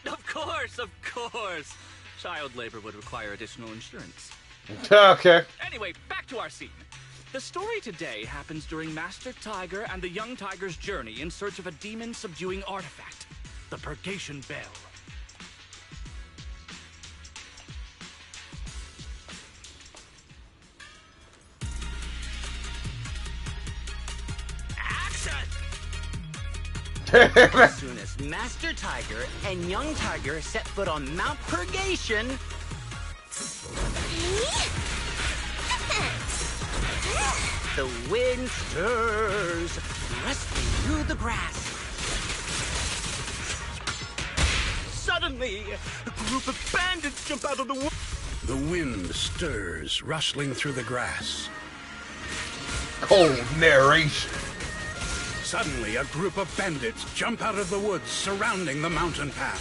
Of course. Child labor would require additional insurance. Okay. Anyway, back to our scene. The story today happens during Master Tiger and the young tiger's journey in search of a demon-subduing artifact, the Purgation Bell. As soon as Master Tiger and Young Tiger set foot on Mount Purgation, the wind stirs, rustling through the grass. Suddenly, a group of bandits jump out of the woods. The wind stirs, rustling through the grass. Cold narration. Suddenly, a group of bandits jump out of the woods surrounding the mountain path.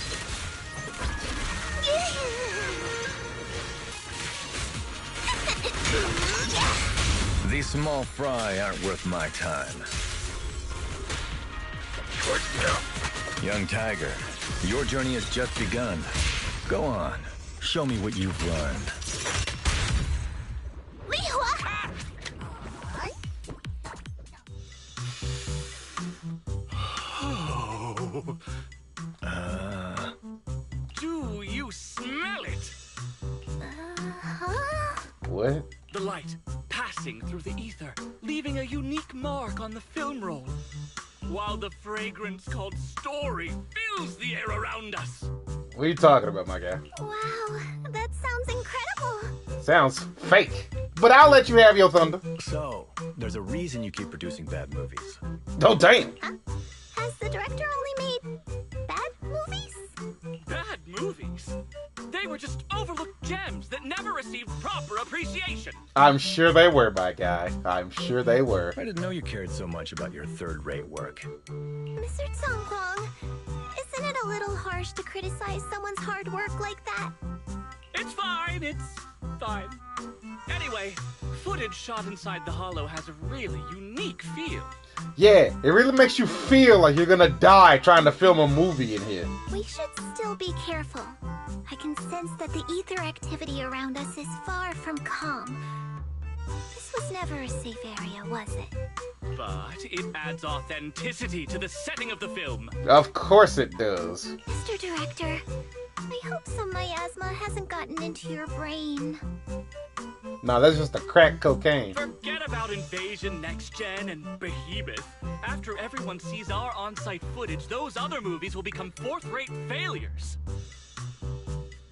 These small fry aren't worth my time. Young Tiger, your journey has just begun. Go on, show me what you've learned. Do you smell it? What? The light passing through the ether, leaving a unique mark on the film roll. While the fragrance called story fills the air around us. What are you talking about, my guy? Wow, that sounds incredible. Sounds fake. But I'll let you have your thunder. So, there's a reason you keep producing bad movies. Oh, damn. Huh? Has the director only made bad movies? Bad movies? They were just overlooked gems that never received proper appreciation. I'm sure they were, my guy. I'm sure they were. I didn't know you cared so much about your third-rate work. Mr. Tsongkwang, isn't it a little harsh to criticize someone's hard work like that? It's fine. Anyway, footage shot inside the Hollow has a really unique feel. Yeah, it really makes you feel like you're gonna die trying to film a movie in here. We should still be careful. I can sense that the ether activity around us is far from calm. This was never a safe area, was it? But it adds authenticity to the setting of the film. Of course it does. Mr. Director, I hope some miasma hasn't gotten into your brain. Nah, that's just a crack cocaine. Forget Forget about Invasion, Next Gen, and Behemoth. After everyone sees our on-site footage, those other movies will become fourth-rate failures.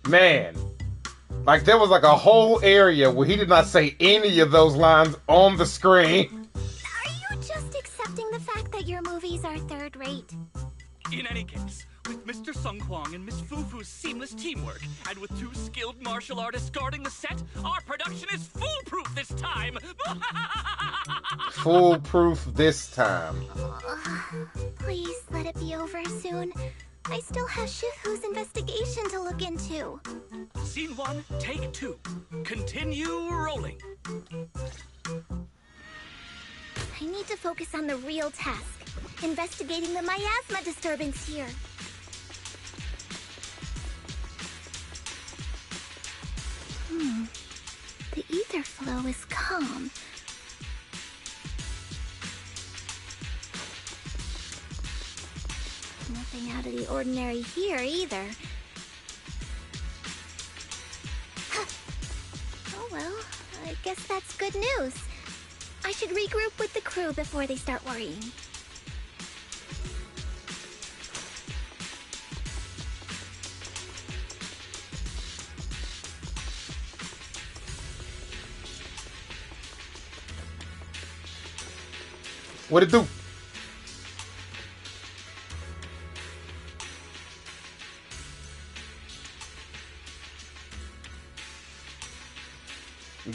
Man. Like, there was like a whole area where he did not say any of those lines on the screen. Are you just accepting the fact that your movies are third rate? In any case, with Mr. Sung Kwang and Miss Fufu's seamless teamwork, and with 2 skilled martial artists guarding the set, our production is foolproof this time! Foolproof this time. Please let it be over soon. I still have JUFUFU's investigation to look into. Scene 1, take 2. Continue rolling. I need to focus on the real task. Investigating the miasma disturbance here. The ether flow is calm. Nothing out of the ordinary here either. Oh well, I guess that's good news. I should regroup with the crew before they start worrying. What it do?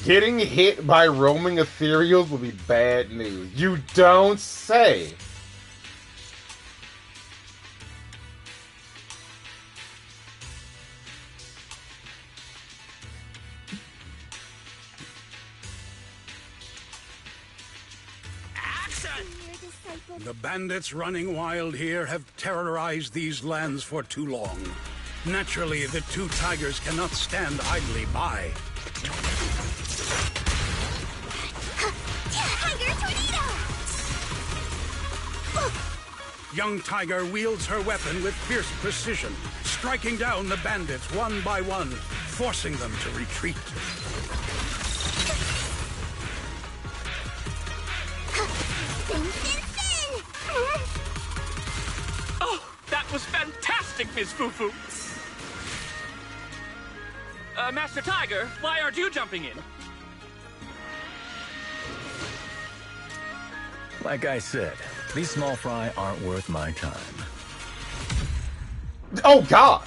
Getting hit by roaming ethereals will be bad news. You don't say. The bandits running wild here have terrorized these lands for too long. Naturally, the 2 tigers cannot stand idly by. Tiger tornado! Young Tiger wields her weapon with fierce precision, striking down the bandits one by one, forcing them to retreat. Oh, that was fantastic, Miss Fufu! Master Tiger, why aren't you jumping in? Like I said, these small fry aren't worth my time. Oh, God!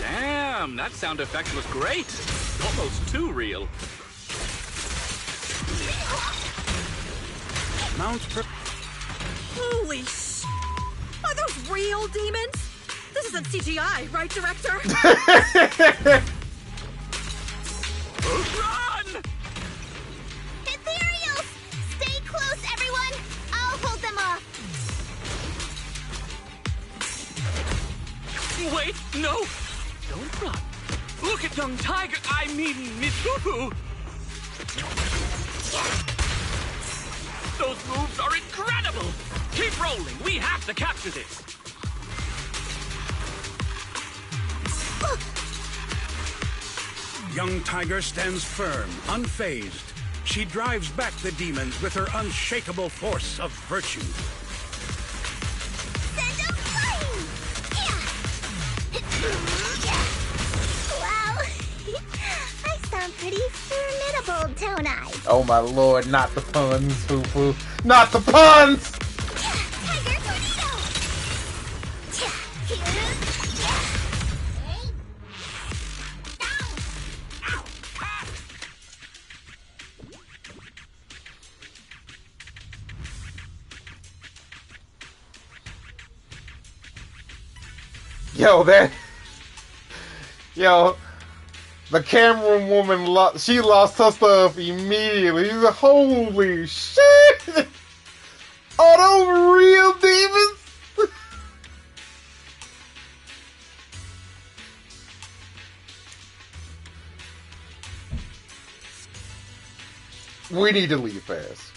Damn, that sound effect was great. Almost too real. Holy sh! Are those real demons? This isn't CGI, right, director? Run! Ethereals! Stay close, everyone! I'll hold them off. Wait, no! Don't run. Look at young Tiger, I mean Miss Fufu! Those moves are incredible! Keep rolling, we have to capture this! Young Tiger stands firm, unfazed. She drives back the demons with her unshakable force of virtue. Send them flying! Wow, I sound pretty formidable, don't I? Oh my lord, not the puns, Fufu. Not the puns! Tiger tornado! Yo, the camera woman, she lost her stuff immediately. She's like, holy shit! Are those real demons? We need to leave fast.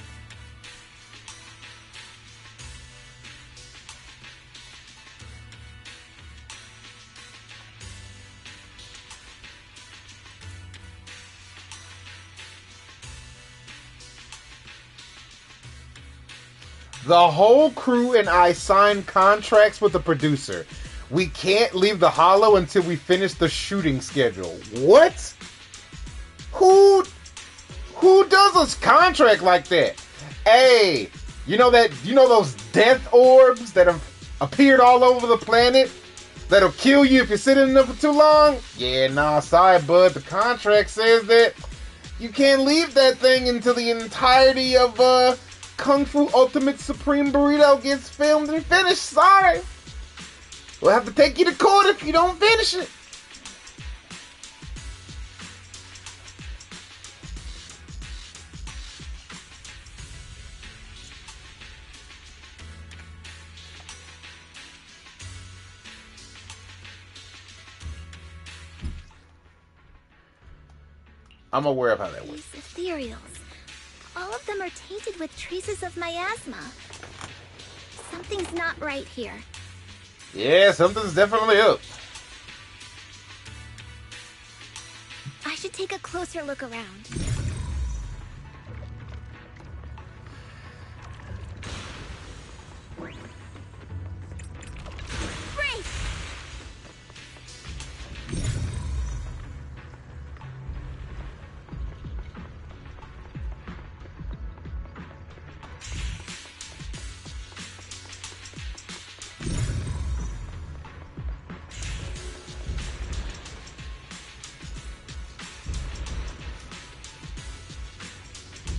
The whole crew and I signed contracts with the producer. We can't leave the Hollow until we finish the shooting schedule. What? Who does a contract like that? Hey, you know those death orbs that have appeared all over the planet that'll kill you if you sit in them for too long? Yeah, nah, sorry, bud. The contract says that you can't leave that thing until the entirety of Kung Fu Ultimate Supreme Burrito gets filmed and finished. Sorry. We'll have to take you to court if you don't finish it. I'm aware of how that works. These ethereals. All of them are tainted with traces of miasma. Something's not right here. Yeah, something's definitely up. I should take a closer look around.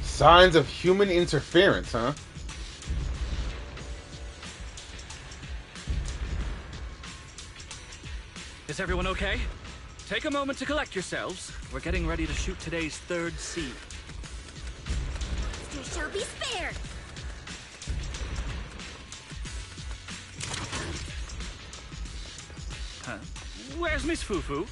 Signs of human interference, huh? Is everyone okay? Take a moment to collect yourselves. We're getting ready to shoot today's third scene. You shall be spared. Huh? Where's Miss Fufu?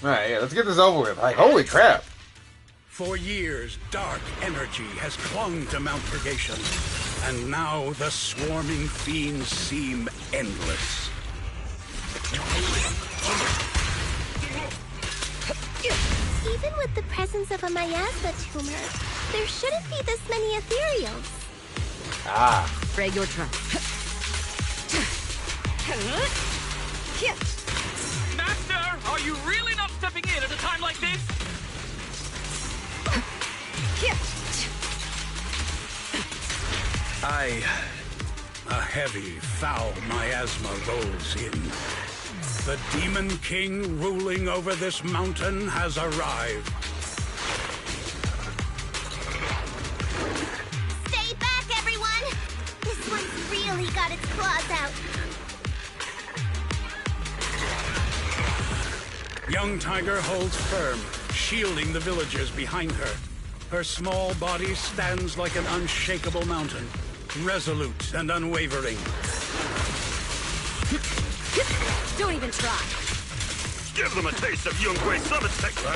Alright, yeah, let's get this over with. Like, holy crap. For years, dark energy has clung to Mount Purgation, and now the swarming fiends seem endless. Even with the presence of a miasma tumor, there shouldn't be this many ethereals. Ah. Ray, your turn. Master, are you really not stepping in at a time like this? A heavy, foul miasma rolls in. The Demon King ruling over this mountain has arrived. Stay back, everyone! This one's really got its claws out. Young Tiger holds firm, shielding the villagers behind her. Her small body stands like an unshakable mountain, resolute and unwavering. Don't even try. Give them a taste of Yunquei Summit's technique.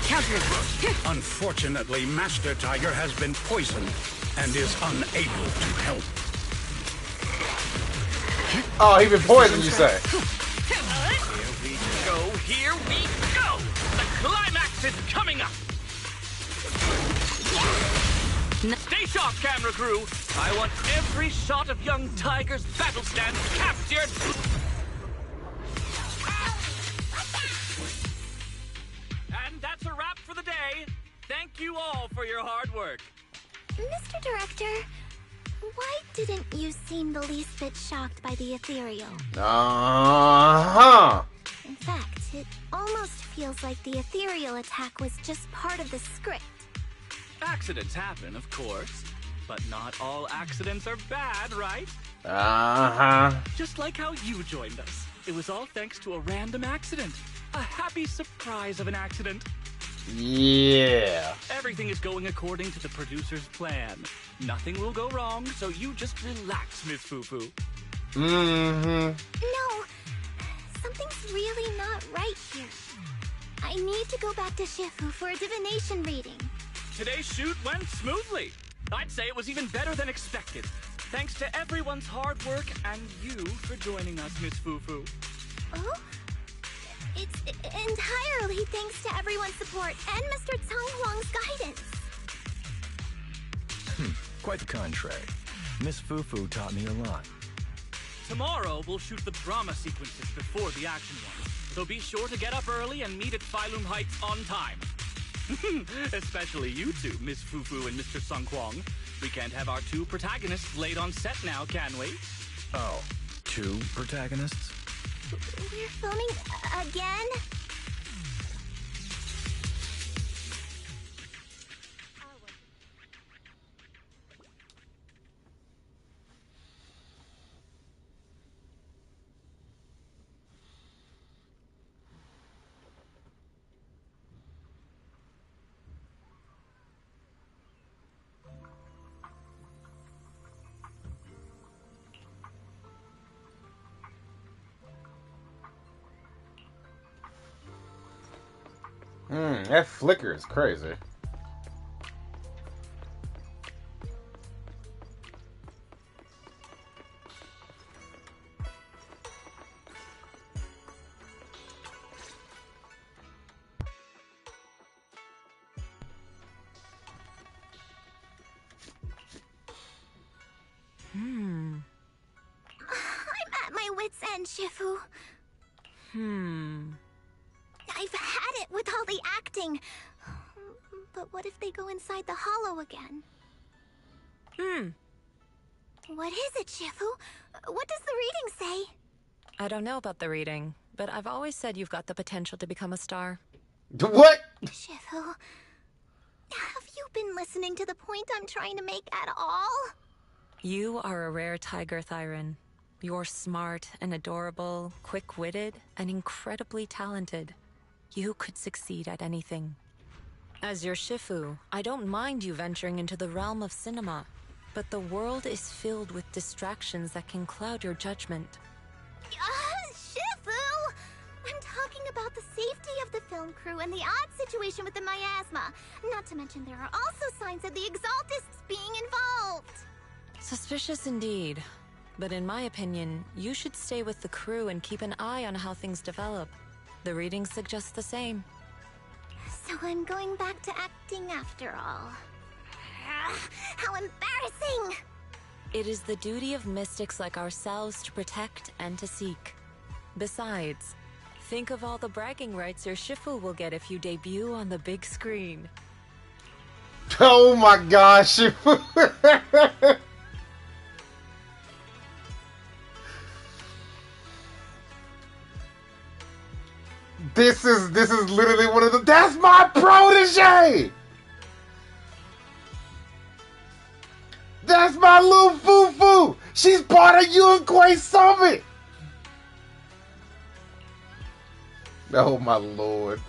Counter. Unfortunately, Master Tiger has been poisoned and is unable to help. Oh, he's been poisoned, you say? Here we go! The climax is coming up! Stay sharp, camera crew! I want every shot of young Tiger's battle stance captured! And that's a wrap for the day! Thank you all for your hard work! Mr. Director, why didn't you seem the least bit shocked by the ethereal? Uh-huh. In fact, it almost feels like the ethereal attack was just part of the script. Accidents happen, of course, but not all accidents are bad, right? Uh-huh. Just like how you joined us. It was all thanks to a random accident. A happy surprise of an accident. Yeah. Everything is going according to the producer's plan. Nothing will go wrong, so you just relax, Miss Fufu. Mm-hmm. No, something's really not right here. I need to go back to Shifu for a divination reading. Today's shoot went smoothly. I'd say it was even better than expected. Thanks to everyone's hard work and you for joining us, Miss Fufu. Oh? It's entirely thanks to everyone's support and Mr. Tsang Huang's guidance. Quite the contrary. Miss Fufu taught me a lot. Tomorrow, we'll shoot the drama sequences before the action ones. So be sure to get up early and meet at Phylum Heights on time. Especially you two, Miss Fufu and Mr. Sung Kwong. We can't have our two protagonists late on set now, can we? Oh, 2 protagonists? We're filming again? That flicker is crazy. I'm at my wit's end, Shifu. I've had it with all the acting. But what if they go inside the hollow again? What is it, Shifu? What does the reading say? I don't know about the reading, but I've always said you've got the potential to become a star. What? Shifu, have you been listening to the point I'm trying to make at all? You are a rare tiger, Thyron. You're smart and adorable, quick-witted, and incredibly talented. You could succeed at anything. As your Shifu, I don't mind you venturing into the realm of cinema, but the world is filled with distractions that can cloud your judgment. Shifu! I'm talking about the safety of the film crew and the odd situation with the miasma. Not to mention there are also signs of the Exaltists being involved. Suspicious indeed. But in my opinion, you should stay with the crew and keep an eye on how things develop. The reading suggests the same. So I'm going back to acting after all. How embarrassing! It is the duty of mystics like ourselves to protect and to seek. Besides, think of all the bragging rights your Shifu will get if you debut on the big screen. Oh my gosh! This is literally one of the. That's my protege. That's my little Fufu. She's part of Yunquay Summit. Oh my lord.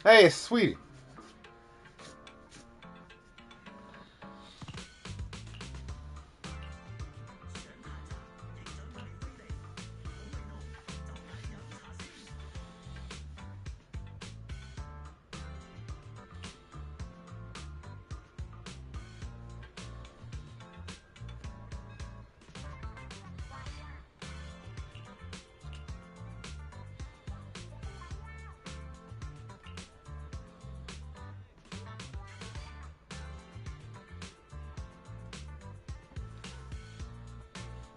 Hey, sweetie.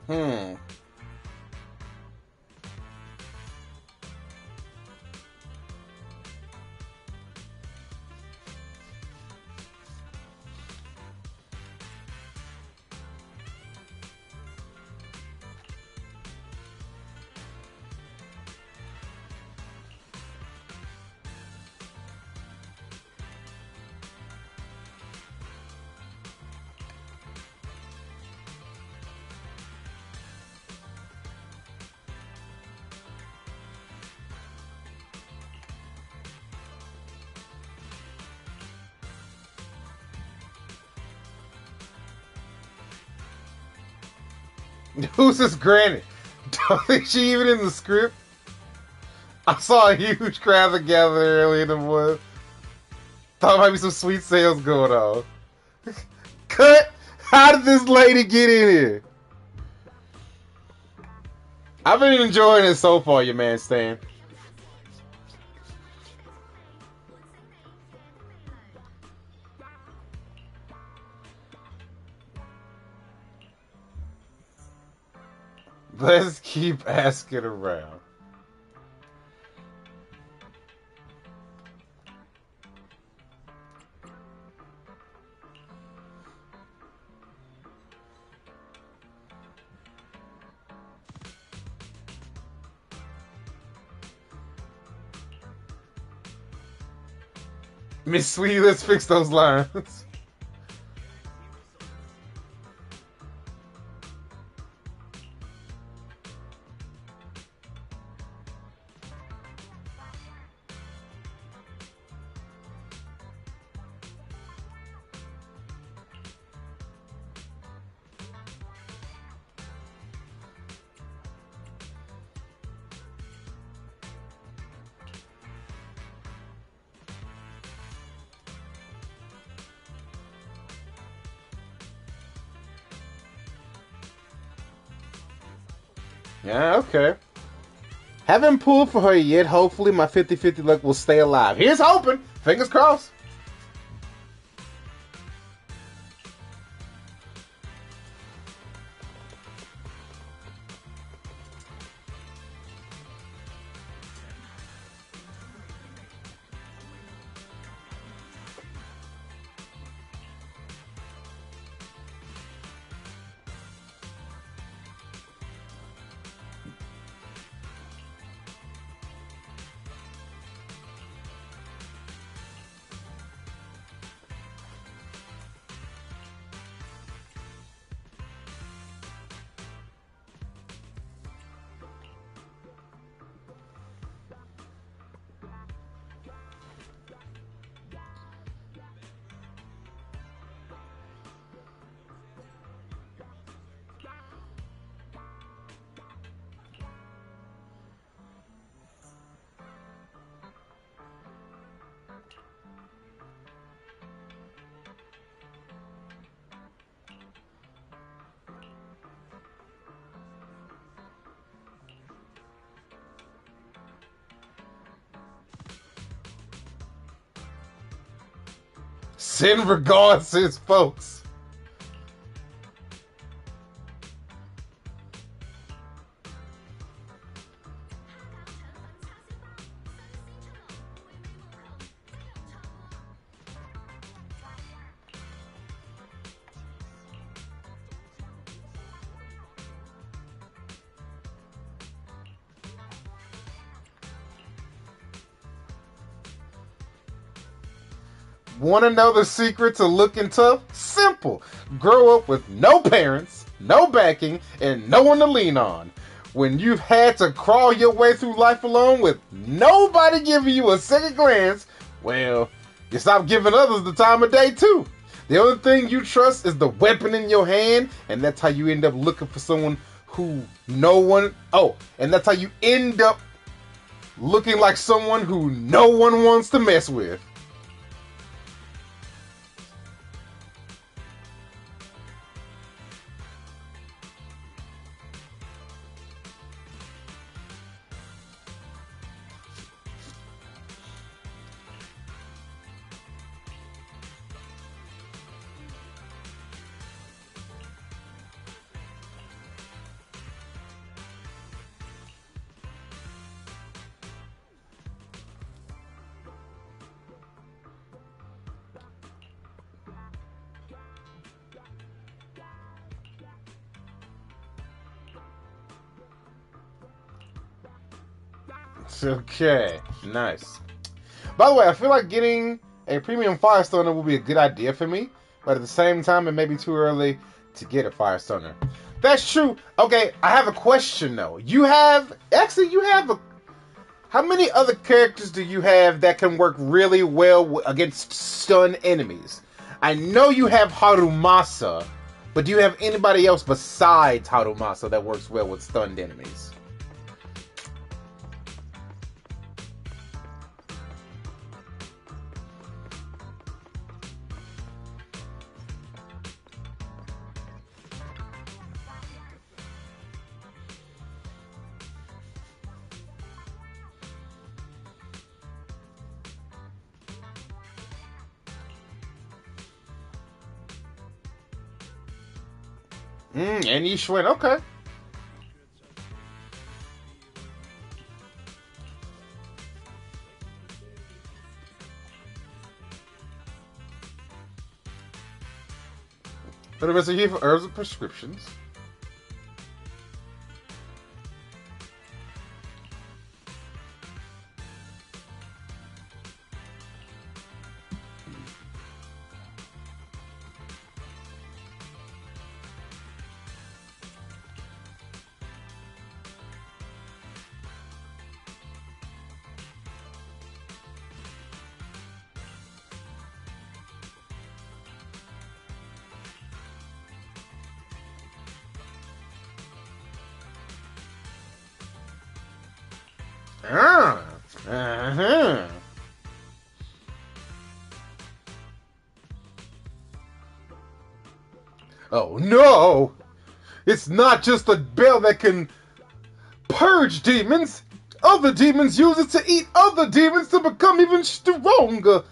Hmm. Who's this granny? Don't think she even in the script. I saw a huge crowd together early in the morning. Thought might be some sweet sales going on. Cut! How did this lady get in here? I've been enjoying it so far, your man Stan. Let's keep asking around. Miss Sweetie, let's fix those lines. Yeah, okay. Haven't pulled for her yet. Hopefully my 50-50 luck will stay alive. Here's hoping. Fingers crossed. Send regards to his folks. Want to know the secret to looking tough? Simple. Grow up with no parents, no backing, and no one to lean on. When you've had to crawl your way through life alone with nobody giving you a second glance, well, you stop giving others the time of day too. The only thing you trust is the weapon in your hand, and that's how you end up looking for someone who and that's how you end up looking like someone who no one wants to mess with. It's okay. Nice. By the way, I feel like getting a premium Firestoner will be a good idea for me, but at the same time, it may be too early to get a Firestoner. That's true. Okay, I have a question though. How many other characters do you have that can work really well against stun enemies? I know you have Harumasa, but do you have anybody else besides Harumasa that works well with stunned enemies? And Yishwin, okay. But it was a year for herbs and prescriptions. Oh no! It's not just a bell that can purge demons. Other demons use it to eat other demons to become even stronger.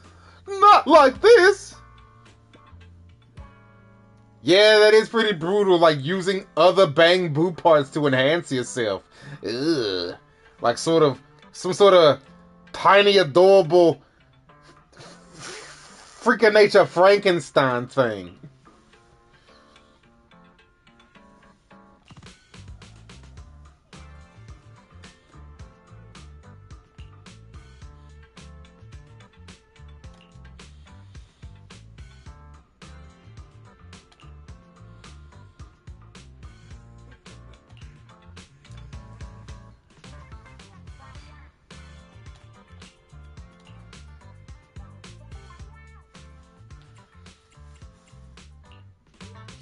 Not like this. Yeah, that is pretty brutal, like using other bamboo parts to enhance yourself. Ugh. Like some sort of tiny, adorable freak of nature Frankenstein thing.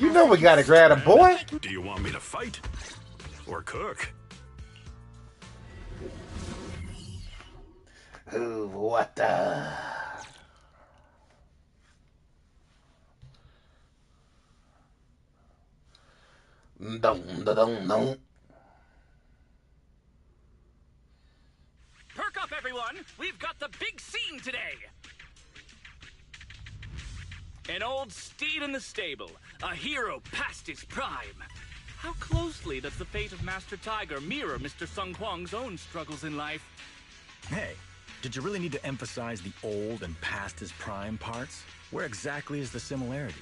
You know we gotta grab a boy. Do you want me to fight? Or cook? Ooh, what the... Don't. Perk up, everyone! We've got the big scene today! An old steed in the stable, a hero past his prime. How closely does the fate of Master Tiger mirror Mr. Sung Kwang's own struggles in life? Hey, did you really need to emphasize the old and past his prime parts? Where exactly is the similarity?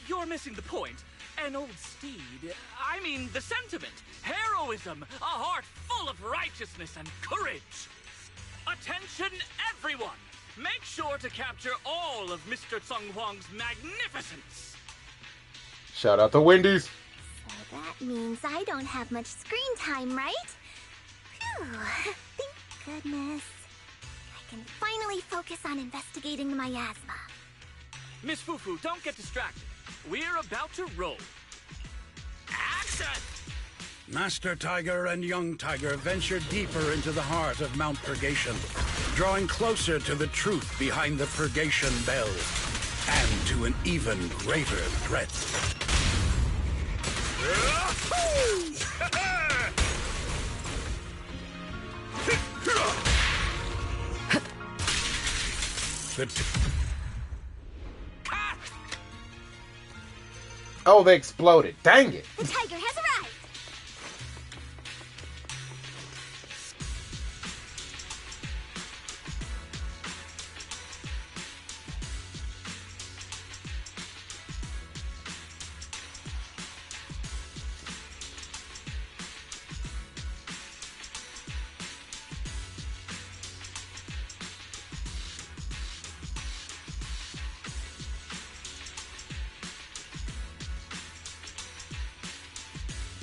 You're missing the point. An old steed, I mean the sentiment, heroism, a heart full of righteousness and courage. Attention, everyone! Make sure to capture all of Mr. Sung Kwang's magnificence. Shout out to Wendy's. So that means I don't have much screen time, right? Phew, thank goodness. I can finally focus on investigating the miasma. Miss Fufu, don't get distracted. We're about to roll. Action! Master Tiger and Young Tiger venture deeper into the heart of Mount Purgation, drawing closer to the truth behind the Purgation Bell, and to an even greater threat. Oh, they exploded. Dang it. The tiger has arrived.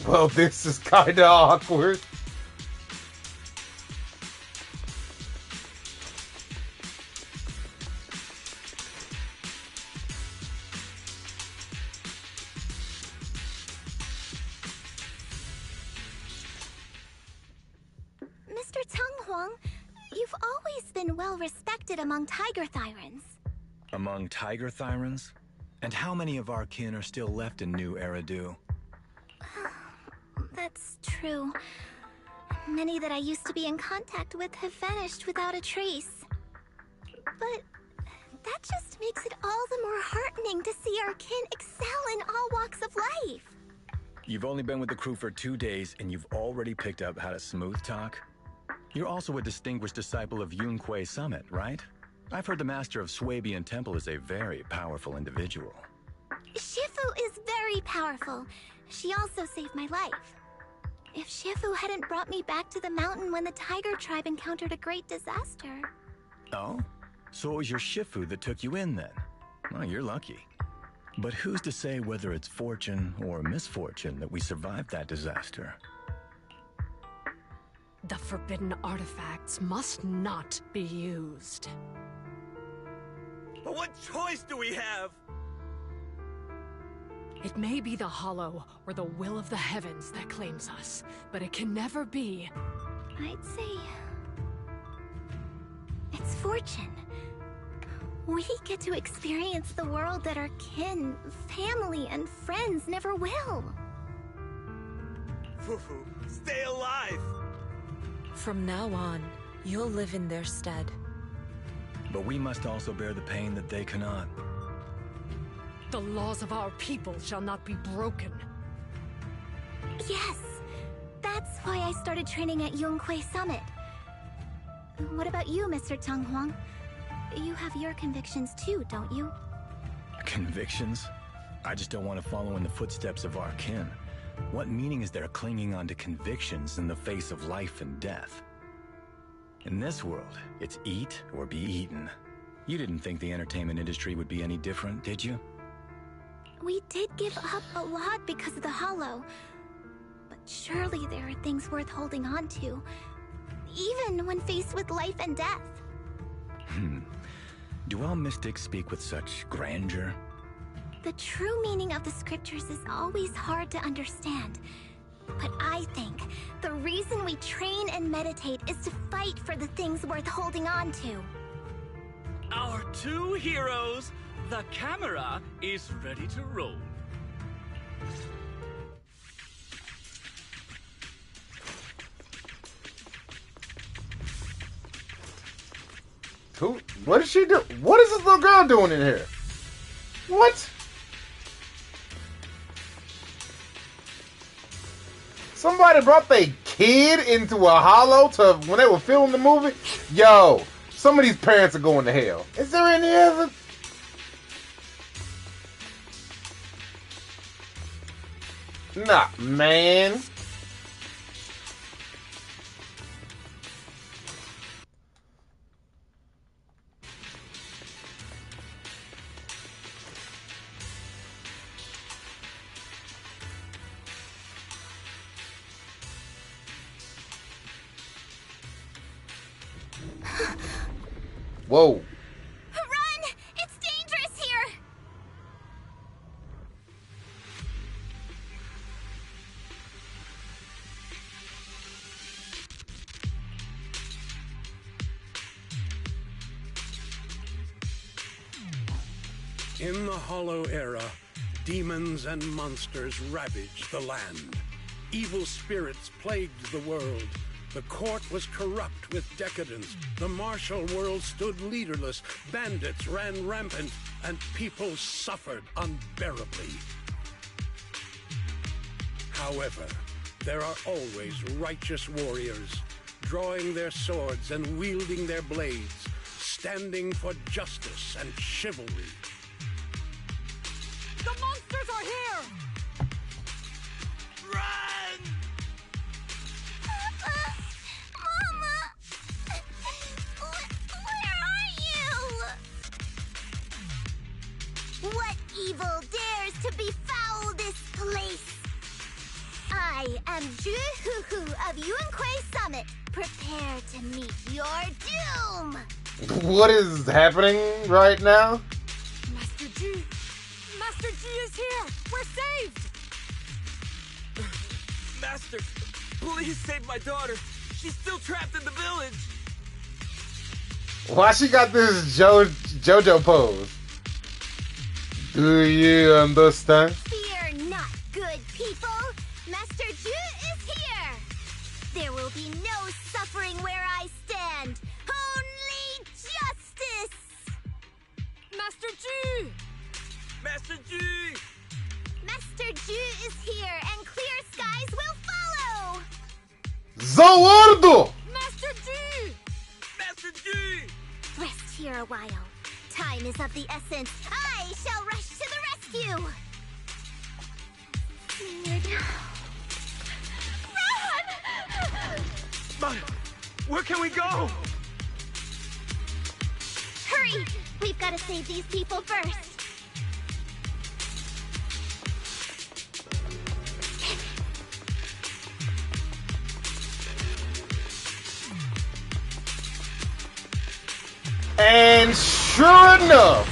Well, this is kinda awkward. Mr. Tenghuang, you've always been well respected among Tiger Thyrans. Among Tiger Thyrans? And how many of our kin are still left in New Eridu? That's true. Many that I used to be in contact with have vanished without a trace. But that just makes it all the more heartening to see our kin excel in all walks of life. You've only been with the crew for 2 days, and you've already picked up how to smooth talk? You're also a distinguished disciple of Yunquei Summit, right? I've heard the master of Swabian Temple is a very powerful individual. Shifu is very powerful. She also saved my life. If Shifu hadn't brought me back to the mountain when the Tiger tribe encountered a great disaster... Oh? So it was your Shifu that took you in then? Well, you're lucky. But who's to say whether it's fortune or misfortune that we survived that disaster? The forbidden artifacts must not be used. But what choice do we have? It may be the Hollow or the will of the heavens that claims us, but it can never be... I'd say... it's fortune. We get to experience the world that our kin, family, and friends never will. Fufu, stay alive! From now on, you'll live in their stead. But we must also bear the pain that they cannot. The laws of our people shall not be broken. Yes, that's why I started training at Yunquei Summit. What about you, Mr. Tenghuang? You have your convictions too, don't you? Convictions? I just don't want to follow in the footsteps of our kin. What meaning is there clinging on to convictions in the face of life and death? In this world, it's eat or be eaten. You didn't think the entertainment industry would be any different, did you? We did give up a lot because of the Hollow. But surely there are things worth holding on to, even when faced with life and death. Do all mystics speak with such grandeur? The true meaning of the scriptures is always hard to understand. But I think the reason we train and meditate is to fight for the things worth holding on to. Our two heroes, the camera is ready to roll. Who? What is she doing? What is this little girl doing in here? What? Somebody brought their kid into a hollow to when they were filming the movie? Yo, some of these parents are going to hell. Is there any other? Nah, man. Whoa. Run! It's dangerous here! In the Hollow Era, demons and monsters ravaged the land. Evil spirits plagued the world. The court was corrupt with decadence. The martial world stood leaderless. Bandits ran rampant, and people suffered unbearably. However, there are always righteous warriors, drawing their swords and wielding their blades, standing for justice and chivalry. The monsters are here! Run! Mama! Where are you? What evil dares to befoul this place? I am JUFUFU of Yunkui Summit. Prepare to meet your doom. What is happening right now? Master G! Master G is here! We're saved! Master, please save my daughter. She's still trapped in the village. Why she got this JoJo pose? Do you understand? Fear not, good people. Master Ju is here. There will be no suffering where I stand. Only justice. Master G! Master G! Master Ju is here, and clear skies will follow. Zoardo! Master G! Master G! Rest here a while. Time is of the essence. I shall rush to the rescue. Run! But where can we go? Hurry! We've got to save these people first. And sure enough,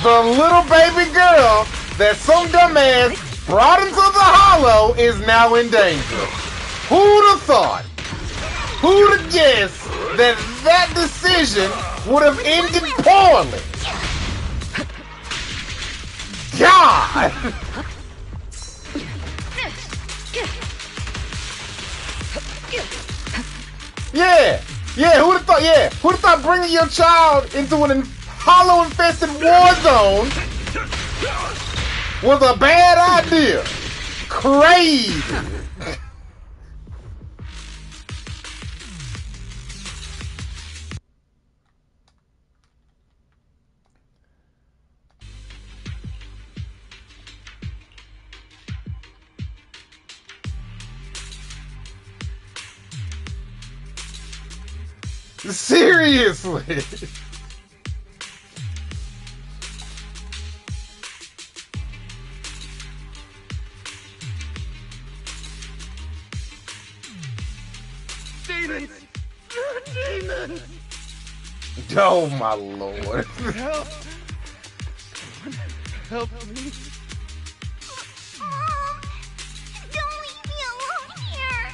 the little baby girl that some dumbass brought into the hollow is now in danger. Who'd have thought? Who'd have guessed that that decision would have ended poorly? God! Yeah, who'd have thought? Yeah, who'd have thought bringing your child into an hollow-infested war zone was a bad idea? Crazy. Seriously. Demons! Demons! Oh my lord. Help! Help me. Mom! Don't leave me alone here!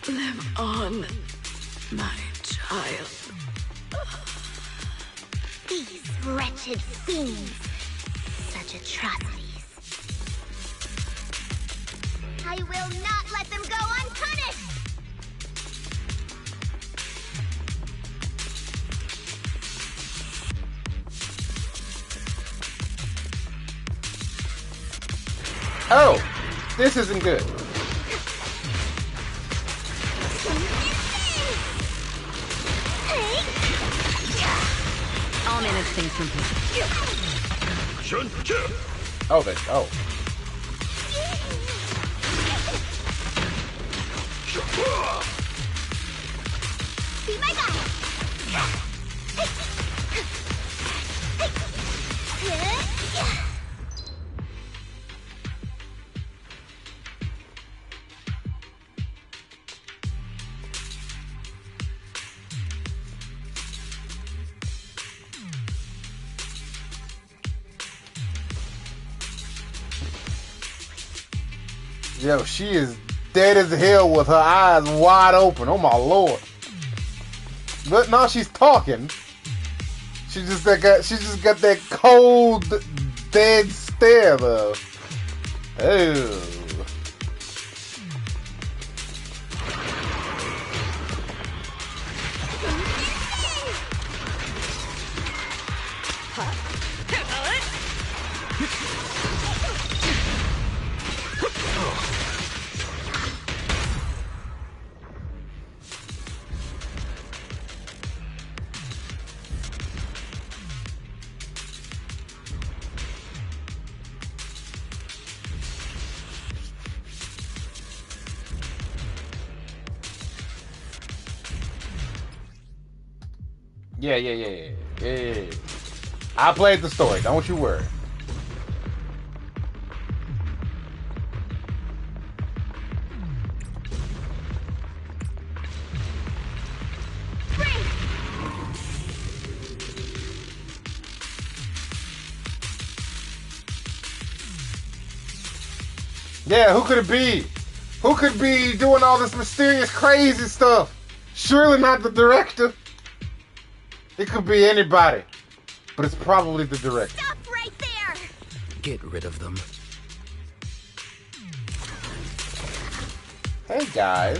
Live on, my child. These wretched fiends. Such atrocities. I will not let them go unpunished! Oh, this isn't good. I'll manage things from here. Oh, they. Oh. Be my guide! Yo, she is dead as hell with her eyes wide open. Oh my lord. But now she's talking. She just got that cold, dead stare though. Oh. Yeah. I played the story. Don't you worry. Yeah, who could it be? Who could be doing all this mysterious, crazy stuff? Surely not the director. It could be anybody, but it's probably the director. Stop right there! Get rid of them. Hey guys.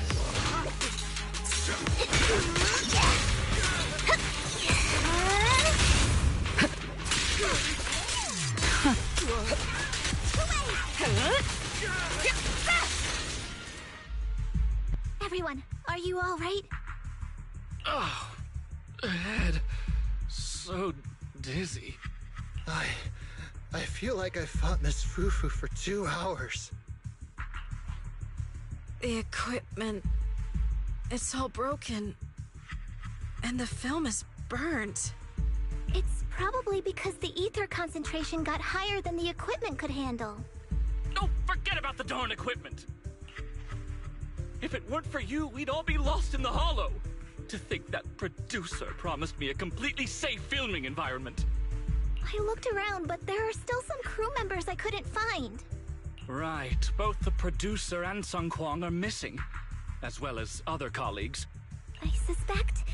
Everyone, are you all right? Oh, head. So dizzy. I feel like I fought Miss Fufu for 2 hours. The equipment... it's all broken. And the film is burnt. It's probably because the ether concentration got higher than the equipment could handle. Oh, forget about the darn equipment! If it weren't for you, we'd all be lost in the hollow. To think that producer promised me a completely safe filming environment. I looked around, but there are still some crew members I couldn't find. Right, both the producer and Sung Kwang are missing, as well as other colleagues. I suspect...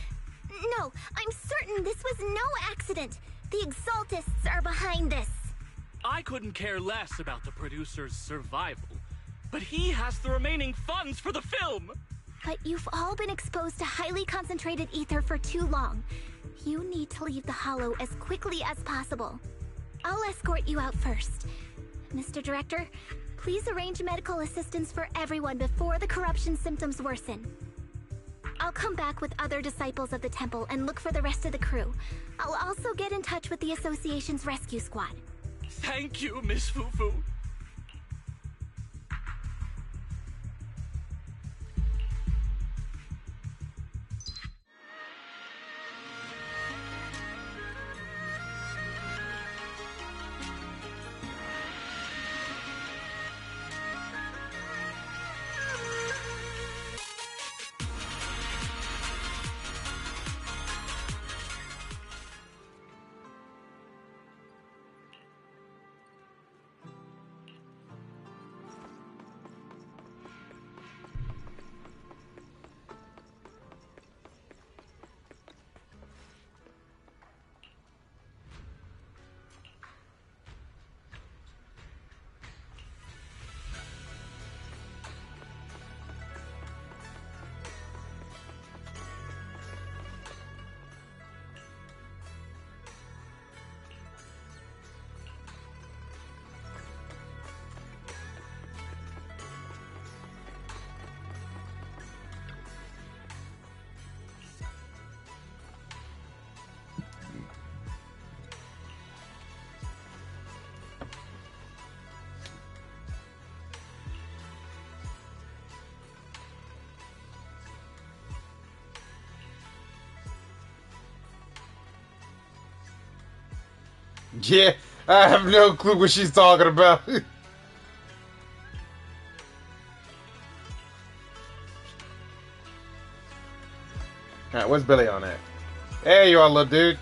No, I'm certain this was no accident. The Exaltists are behind this. I couldn't care less about the producer's survival, but he has the remaining funds for the film! But you've all been exposed to highly concentrated ether for too long. You need to leave the hollow as quickly as possible. I'll escort you out first. Mr. Director, please arrange medical assistance for everyone before the corruption symptoms worsen. I'll come back with other disciples of the temple and look for the rest of the crew. I'll also get in touch with the association's rescue squad. Thank you, Miss Fufu. Yeah, I have no clue what she's talking about. Alright, where's Billy on that? There you are, little dude.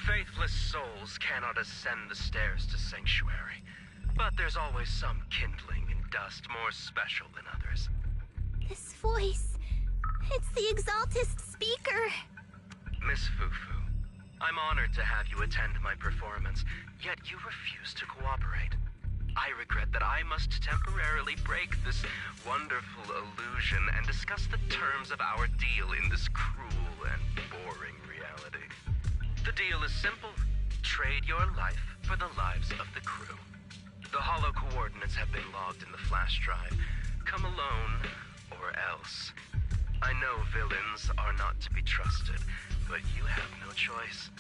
Faithless souls cannot ascend the stairs to sanctuary, but there's always some kindling in dust more special than others. This voice... it's the Exaltist speaker. Miss Fufu, I'm honored to have you attend my performance, yet you refuse to cooperate. I regret that I must temporarily break this wonderful illusion and discuss the terms of our deal in this cruel and boring reality. The deal is simple. Trade your life for the lives of the crew. The hollow coordinates have been logged in the flash drive. Come alone, or else. I know villains are not to be trusted, but you have no choice.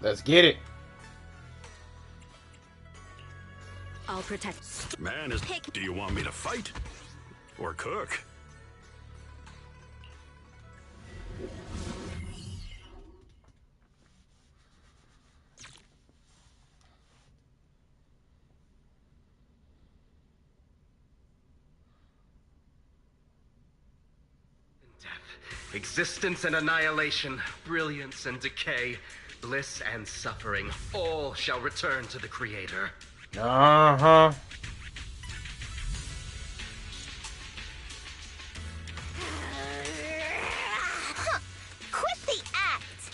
Let's get it. I'll protect. Man, do you want me to fight? Or cook? Existence and annihilation, brilliance and decay, bliss and suffering, all shall return to the Creator. Uh-huh. Quit the act!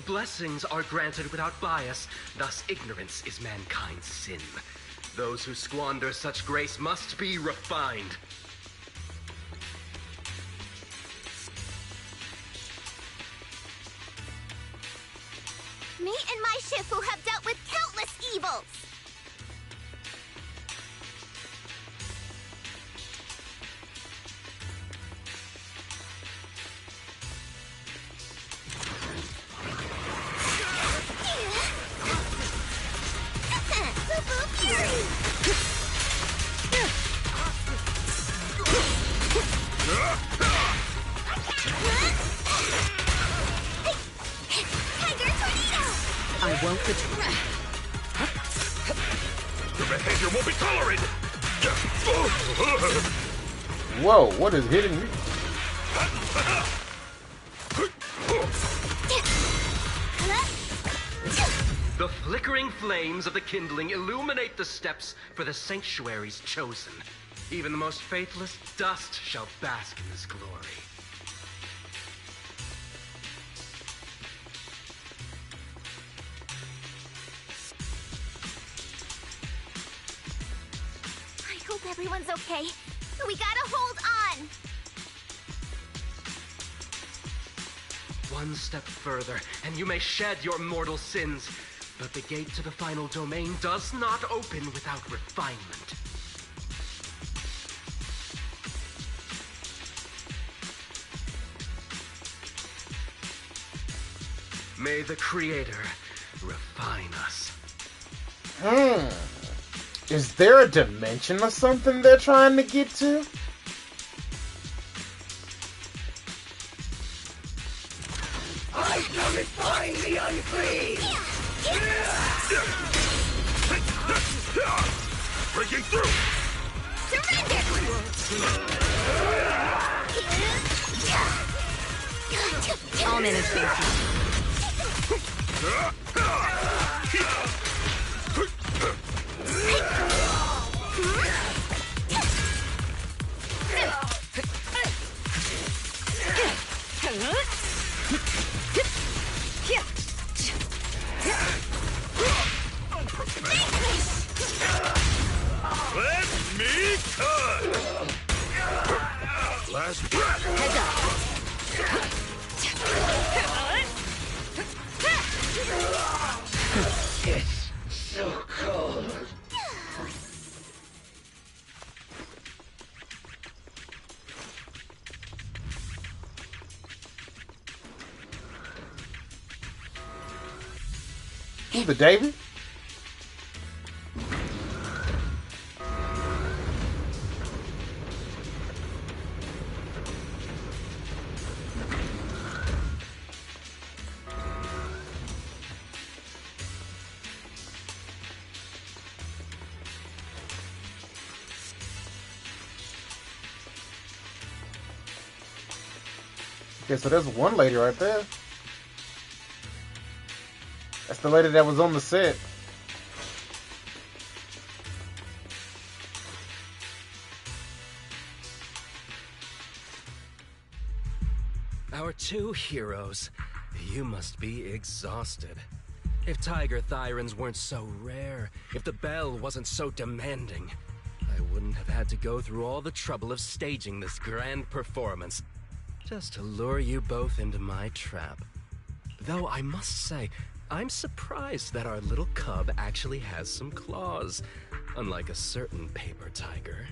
Blessings are granted without bias, thus ignorance is mankind's sin. Those who squander such grace must be refined. Me and my Shifu have dealt with countless evils! I won't betray. Your behavior won't be tolerated! Whoa, what is hitting me? The flickering flames of the kindling illuminate the steps for the sanctuaries chosen. Even the most faithless dust shall bask in this glory. I hope everyone's okay. We gotta hold on! One step further, and you may shed your mortal sins. But the gate to the final domain does not open without refinement. May the Creator refine us. Is there a dimension or something they're trying to get to? I come and find the unclean! Breaking through! I'll manage safety. Let me cut! Last breath! Heads up. It's so cold. Who's the David? Okay, so there's one lady right there. That's the lady that was on the set. Our two heroes. You must be exhausted. If Tiger Thyrans weren't so rare, if the bell wasn't so demanding, I wouldn't have had to go through all the trouble of staging this grand performance just to lure you both into my trap. Though I must say, I'm surprised that our little cub actually has some claws, unlike a certain paper tiger.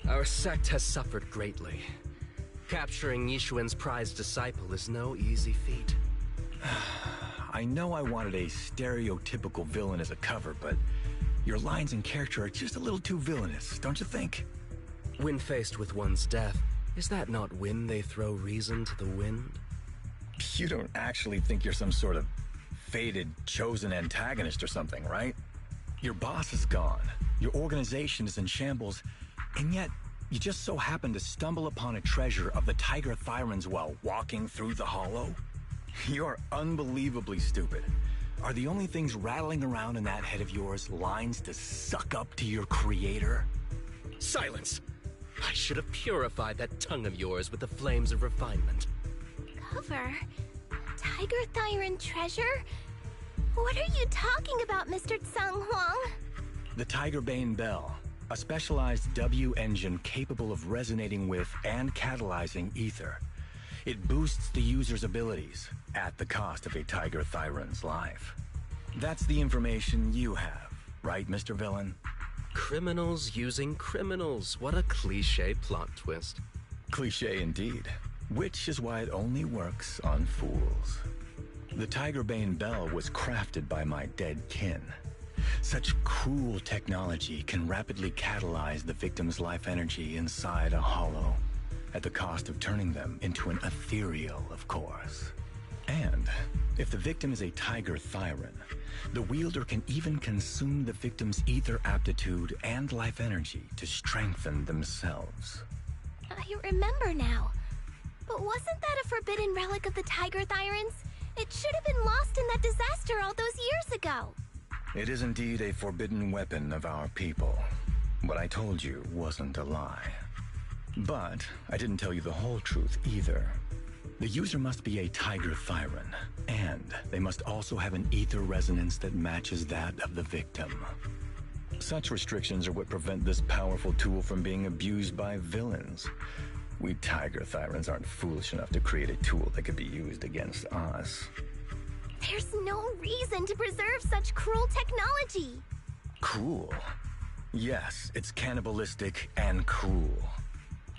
Our sect has suffered greatly. Capturing Yishuan's prized disciple is no easy feat. I know I wanted a stereotypical villain as a cover, but your lines and character are just a little too villainous, don't you think? When faced with one's death, is that not when they throw reason to the wind? You don't actually think you're some sort of fated, chosen antagonist or something, right? Your boss is gone, your organization is in shambles, and yet you just so happen to stumble upon a treasure of the Tiger Thyrans while walking through the hollow? You're unbelievably stupid. Are the only things rattling around in that head of yours lines to suck up to your creator? Silence! I should have purified that tongue of yours with the flames of refinement. Cover? Tiger Thyran treasure? What are you talking about, Mr. Tsang Huang? The Tigerbane Bell, a specialized W engine capable of resonating with and catalyzing ether. It boosts the user's abilities at the cost of a Tiger Thyran's life. That's the information you have, right, Mr. Villain? Criminals using criminals. What a cliché plot twist. Cliché indeed, which is why it only works on fools. The Tigerbane Bell was crafted by my dead kin. Such cruel technology can rapidly catalyze the victim's life energy inside a hollow, at the cost of turning them into an ethereal, of course. And if the victim is a Tiger Thyran, the wielder can even consume the victim's ether aptitude and life energy to strengthen themselves. I remember now. But wasn't that a forbidden relic of the Tiger Thyrans? It should have been lost in that disaster all those years ago. It is indeed a forbidden weapon of our people. What I told you wasn't a lie. But I didn't tell you the whole truth either. The user must be a Tiger Thyran, and they must also have an ether resonance that matches that of the victim. Such restrictions are what prevent this powerful tool from being abused by villains. We Tiger Thyrans aren't foolish enough to create a tool that could be used against us. There's no reason to preserve such cruel technology. Cruel? Yes, it's cannibalistic and cruel.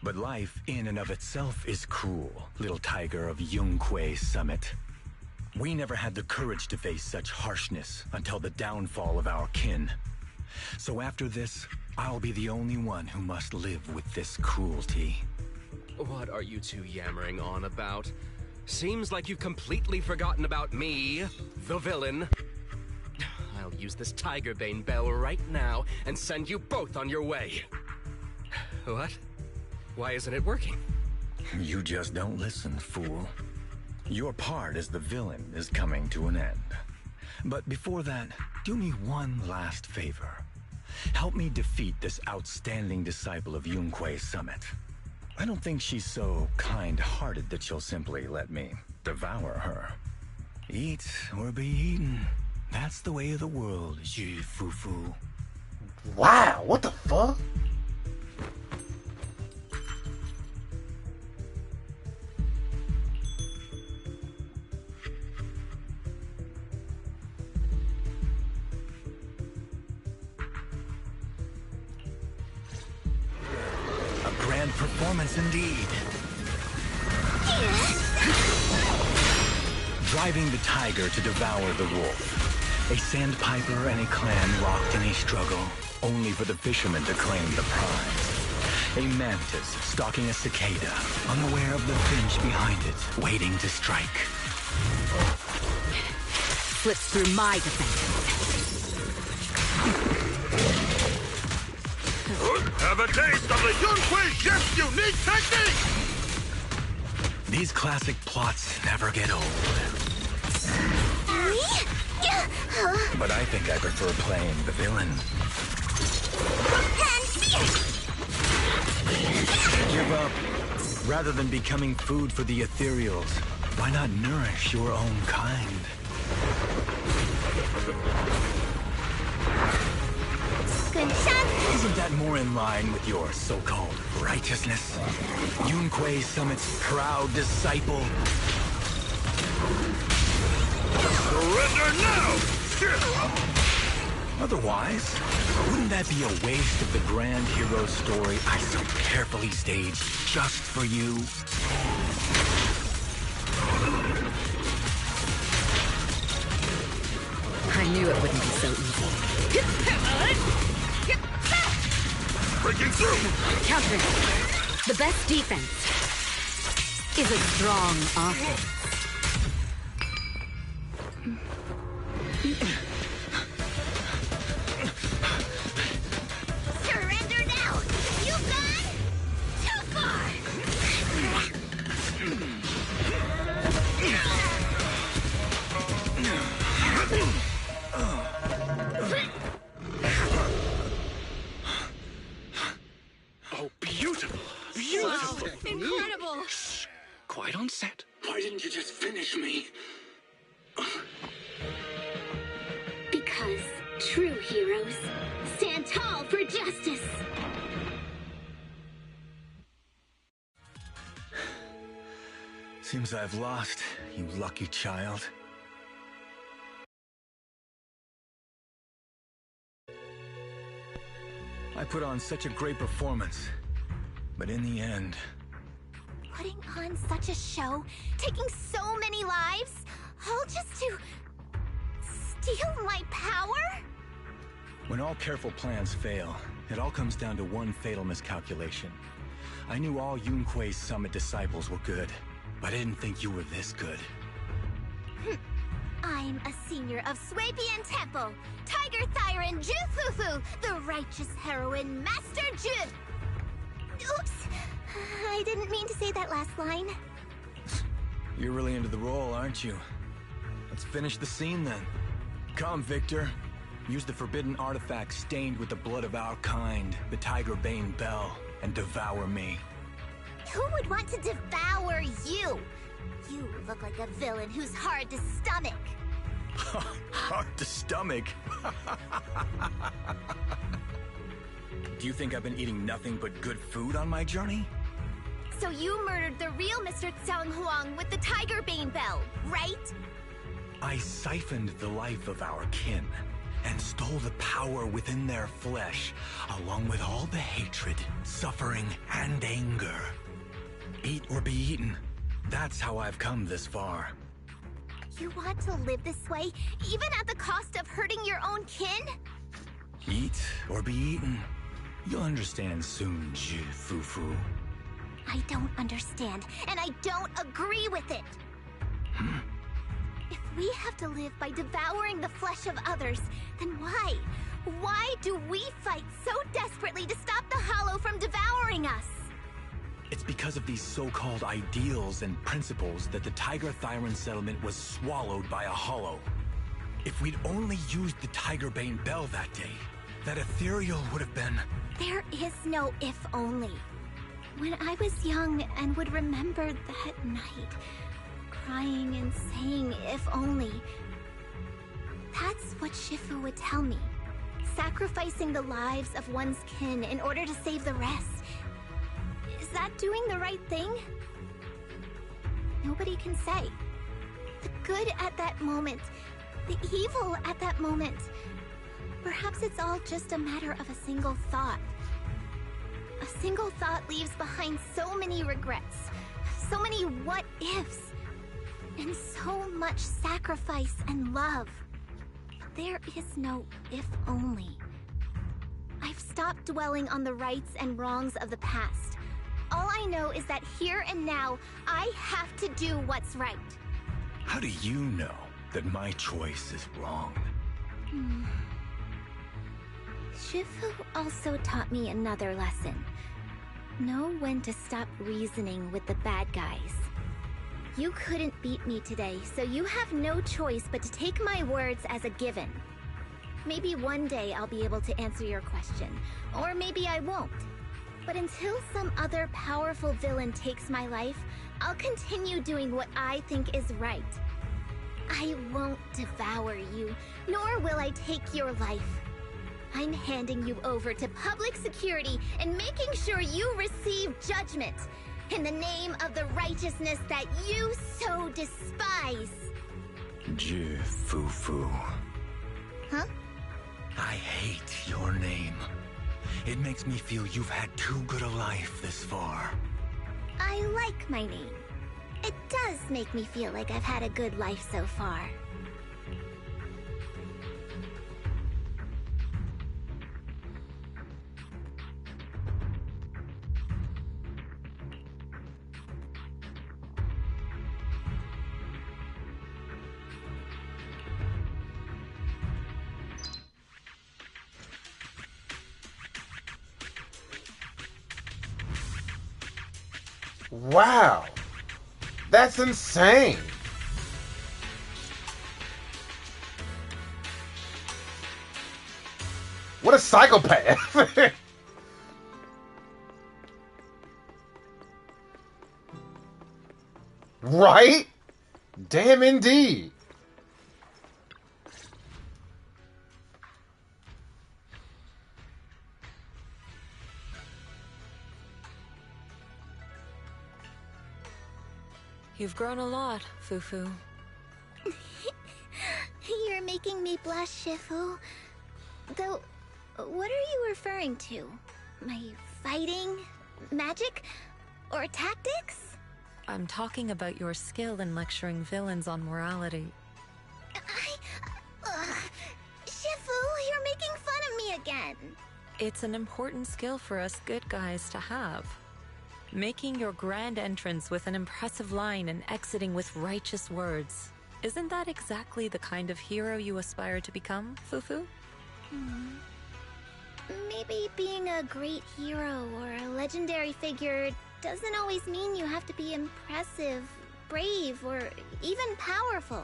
But life in and of itself is cruel, little tiger of Yunquay Summit. We never had the courage to face such harshness until the downfall of our kin. So after this, I'll be the only one who must live with this cruelty. What are you two yammering on about? Seems like you've completely forgotten about me, the villain. I'll use this Tigerbane Bell right now and send you both on your way. What? Why isn't it working? You just don't listen, fool. Your part as the villain is coming to an end. But before that, do me one last favor. Help me defeat this outstanding disciple of Yunquay Summit. I don't think she's so kind-hearted that she'll simply let me devour her. Eat or be eaten. That's the way of the world, JUFUFU. Wow, what the fuck? Performance indeed. Driving the tiger to devour the wolf. A sandpiper and a clan locked in a struggle, only for the fishermen to claim the prize. A mantis stalking a cicada, unaware of the finch behind it, waiting to strike. Slips through my defense. Have a taste of the Yunquay Chef's unique technique! These classic plots never get old. But I think I prefer playing the villain. Give up. Rather than becoming food for the ethereals, why not nourish your own kind? Isn't that more in line with your so-called righteousness? Yunquay Summit's proud disciple. Surrender now! Otherwise, wouldn't that be a waste of the grand hero story I so carefully staged just for you? I knew it wouldn't be so easy. Breaking through! Counter. The best defense is a strong offense. Surrender now! You've gone too far! Oh, beautiful! Beautiful! Wow, incredible! Quite on set. Why didn't you just finish me? Because true heroes stand tall for justice. Seems I've lost, you lucky child. I put on such a great performance, but in the end... Putting on such a show, taking so many lives, all just to steal my power? When all careful plans fail, it all comes down to one fatal miscalculation. I knew all Yunque's Summit disciples were good, but I didn't think you were this good. I'm a senior of Swapian Temple, Tiger Thyron JUFUFU, the righteous heroine Master Ju. Oops, I didn't mean to say that last line. You're really into the role, aren't you? Let's finish the scene then. Come, Victor. Use the forbidden artifact stained with the blood of our kind, the Tiger Bane Bell, and devour me. Who would want to devour you? You look like a villain who's hard to stomach. Hard to stomach? Do you think I've been eating nothing but good food on my journey? So you murdered the real Mr. Tsang Huang with the Tiger Bane Bell, right? I siphoned the life of our kin and stole the power within their flesh, along with all the hatred, suffering, and anger. Eat or be eaten. That's how I've come this far. You want to live this way, even at the cost of hurting your own kin? Eat or be eaten. You'll understand soon, JUFUFU. I don't understand, and I don't agree with it. If we have to live by devouring the flesh of others, then why? Why do we fight so desperately to stop the Hollow from devouring us? It's because of these so-called ideals and principles that the Tiger Thyron settlement was swallowed by a Hollow. If we'd only used the Tiger Bane Bell that day, that ethereal would have been... There is no if only. When I was young and would remember that night, crying and saying if only, that's what Shifu would tell me. Sacrificing the lives of one's kin in order to save the rest. Is that doing the right thing? Nobody can say. The good at that moment, the evil at that moment. Perhaps it's all just a matter of a single thought. A single thought leaves behind so many regrets, so many what-ifs, and so much sacrifice and love. There is no if only. I've stopped dwelling on the rights and wrongs of the past. All I know is that here and now, I have to do what's right. How do you know that my choice is wrong? Shifu also taught me another lesson. Know when to stop reasoning with the bad guys. You couldn't beat me today, so you have no choice but to take my words as a given. Maybe one day I'll be able to answer your question, or maybe I won't. But until some other powerful villain takes my life, I'll continue doing what I think is right. I won't devour you, nor will I take your life. I'm handing you over to public security and making sure you receive judgment in the name of the righteousness that you so despise. JUFUFU. Huh? I hate your name. It makes me feel you've had too good a life this far. I like my name. It does make me feel like I've had a good life so far. Wow. That's insane. What a psychopath. Right? Damn indeed. You've grown a lot, Fufu. You're making me blush, Shifu. Though, what are you referring to? My fighting? Magic? Or tactics? I'm talking about your skill in lecturing villains on morality. Shifu, you're making fun of me again. It's an important skill for us good guys to have. Making your grand entrance with an impressive line and exiting with righteous words. Isn't that exactly the kind of hero you aspire to become, Fufu? Maybe being a great hero or a legendary figure doesn't always mean you have to be impressive, brave, or even powerful.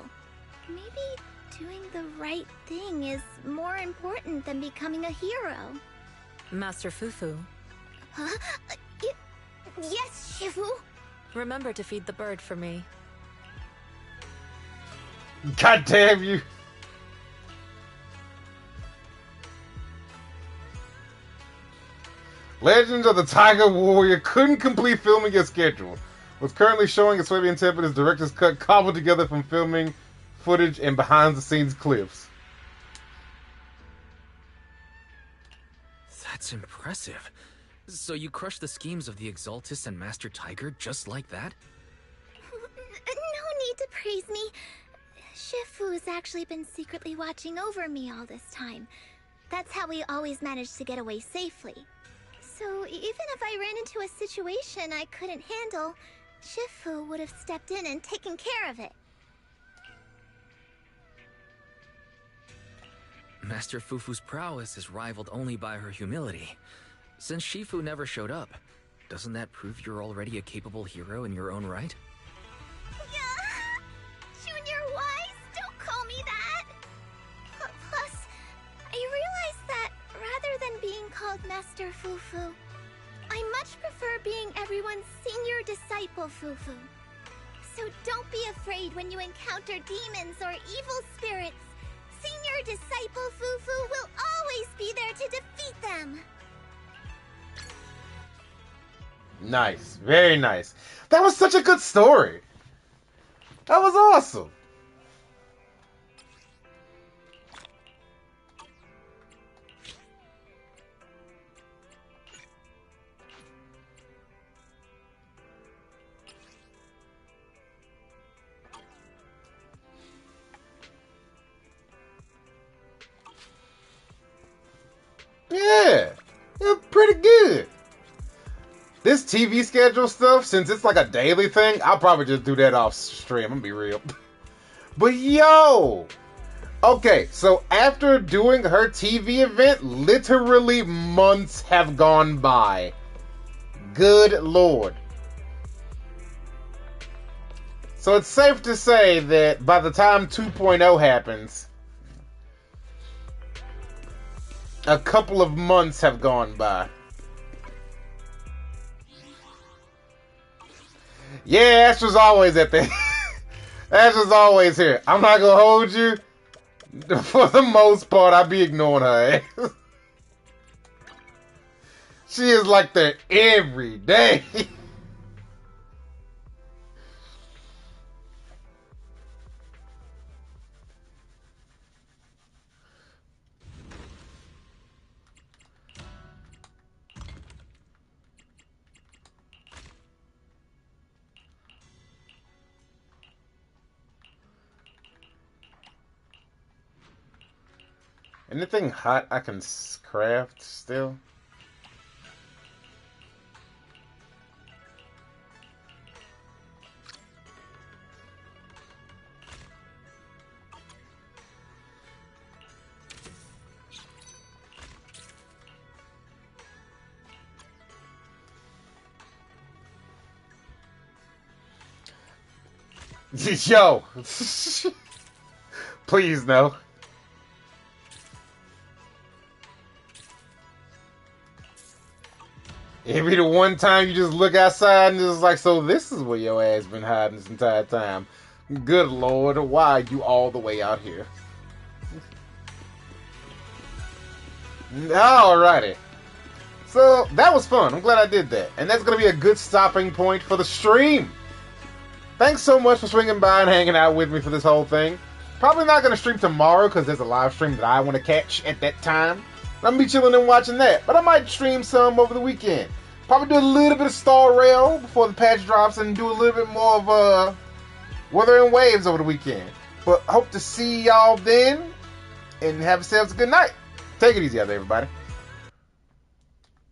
Maybe doing the right thing is more important than becoming a hero. Master Fufu. Huh? Yes, Shifu. Remember to feed the bird for me. God damn you. Legends of the Tiger Warrior couldn't complete filming as scheduled. What's currently showing its Swabian Temple is director's cut cobbled together from filming footage and behind the scenes clips. That's impressive. So you crushed the schemes of the Exaltus and Master Tiger just like that? No need to praise me. Shifu's actually been secretly watching over me all this time. That's how we always managed to get away safely. So even if I ran into a situation I couldn't handle, Shifu would have stepped in and taken care of it. Master Fufu's prowess is rivaled only by her humility. Since Shifu never showed up, doesn't that prove you're already a capable hero in your own right? Junior Wise, don't call me that! Plus, I realized that rather than being called Master Fufu, I much prefer being everyone's senior disciple Fufu. So don't be afraid when you encounter demons or evil spirits. Senior disciple Fufu will always be there to defeat them. Nice. Very nice. That was such a good story. That was awesome. Yeah. Yeah, pretty good. This TV schedule stuff, since it's like a daily thing, I'll probably just do that off stream. I'm gonna be real. But yo! Okay, so after doing her TV event, literally months have gone by. Good lord. So it's safe to say that by the time 2.0 happens, a couple of months have gone by. Yeah, Ash was always at the... Ash was always here. I'm not gonna hold you. For the most part, I be ignoring her ass. She is like there every day. Anything hot I can craft still? Yo. Please, no. It'd be the one time you just look outside and it's like, so this is where your ass been hiding this entire time. Good Lord, why are you all the way out here? Alrighty. So, that was fun. I'm glad I did that. And that's going to be a good stopping point for the stream. Thanks so much for swinging by and hanging out with me for this whole thing. Probably not going to stream tomorrow because there's a live stream that I want to catch at that time. I'm going to be chilling and watching that. But I might stream some over the weekend. Probably do a little bit of Star Rail before the patch drops and do a little bit more of Weather and Waves over the weekend. But hope to see y'all then. And have yourselves a good night. Take it easy out there, everybody.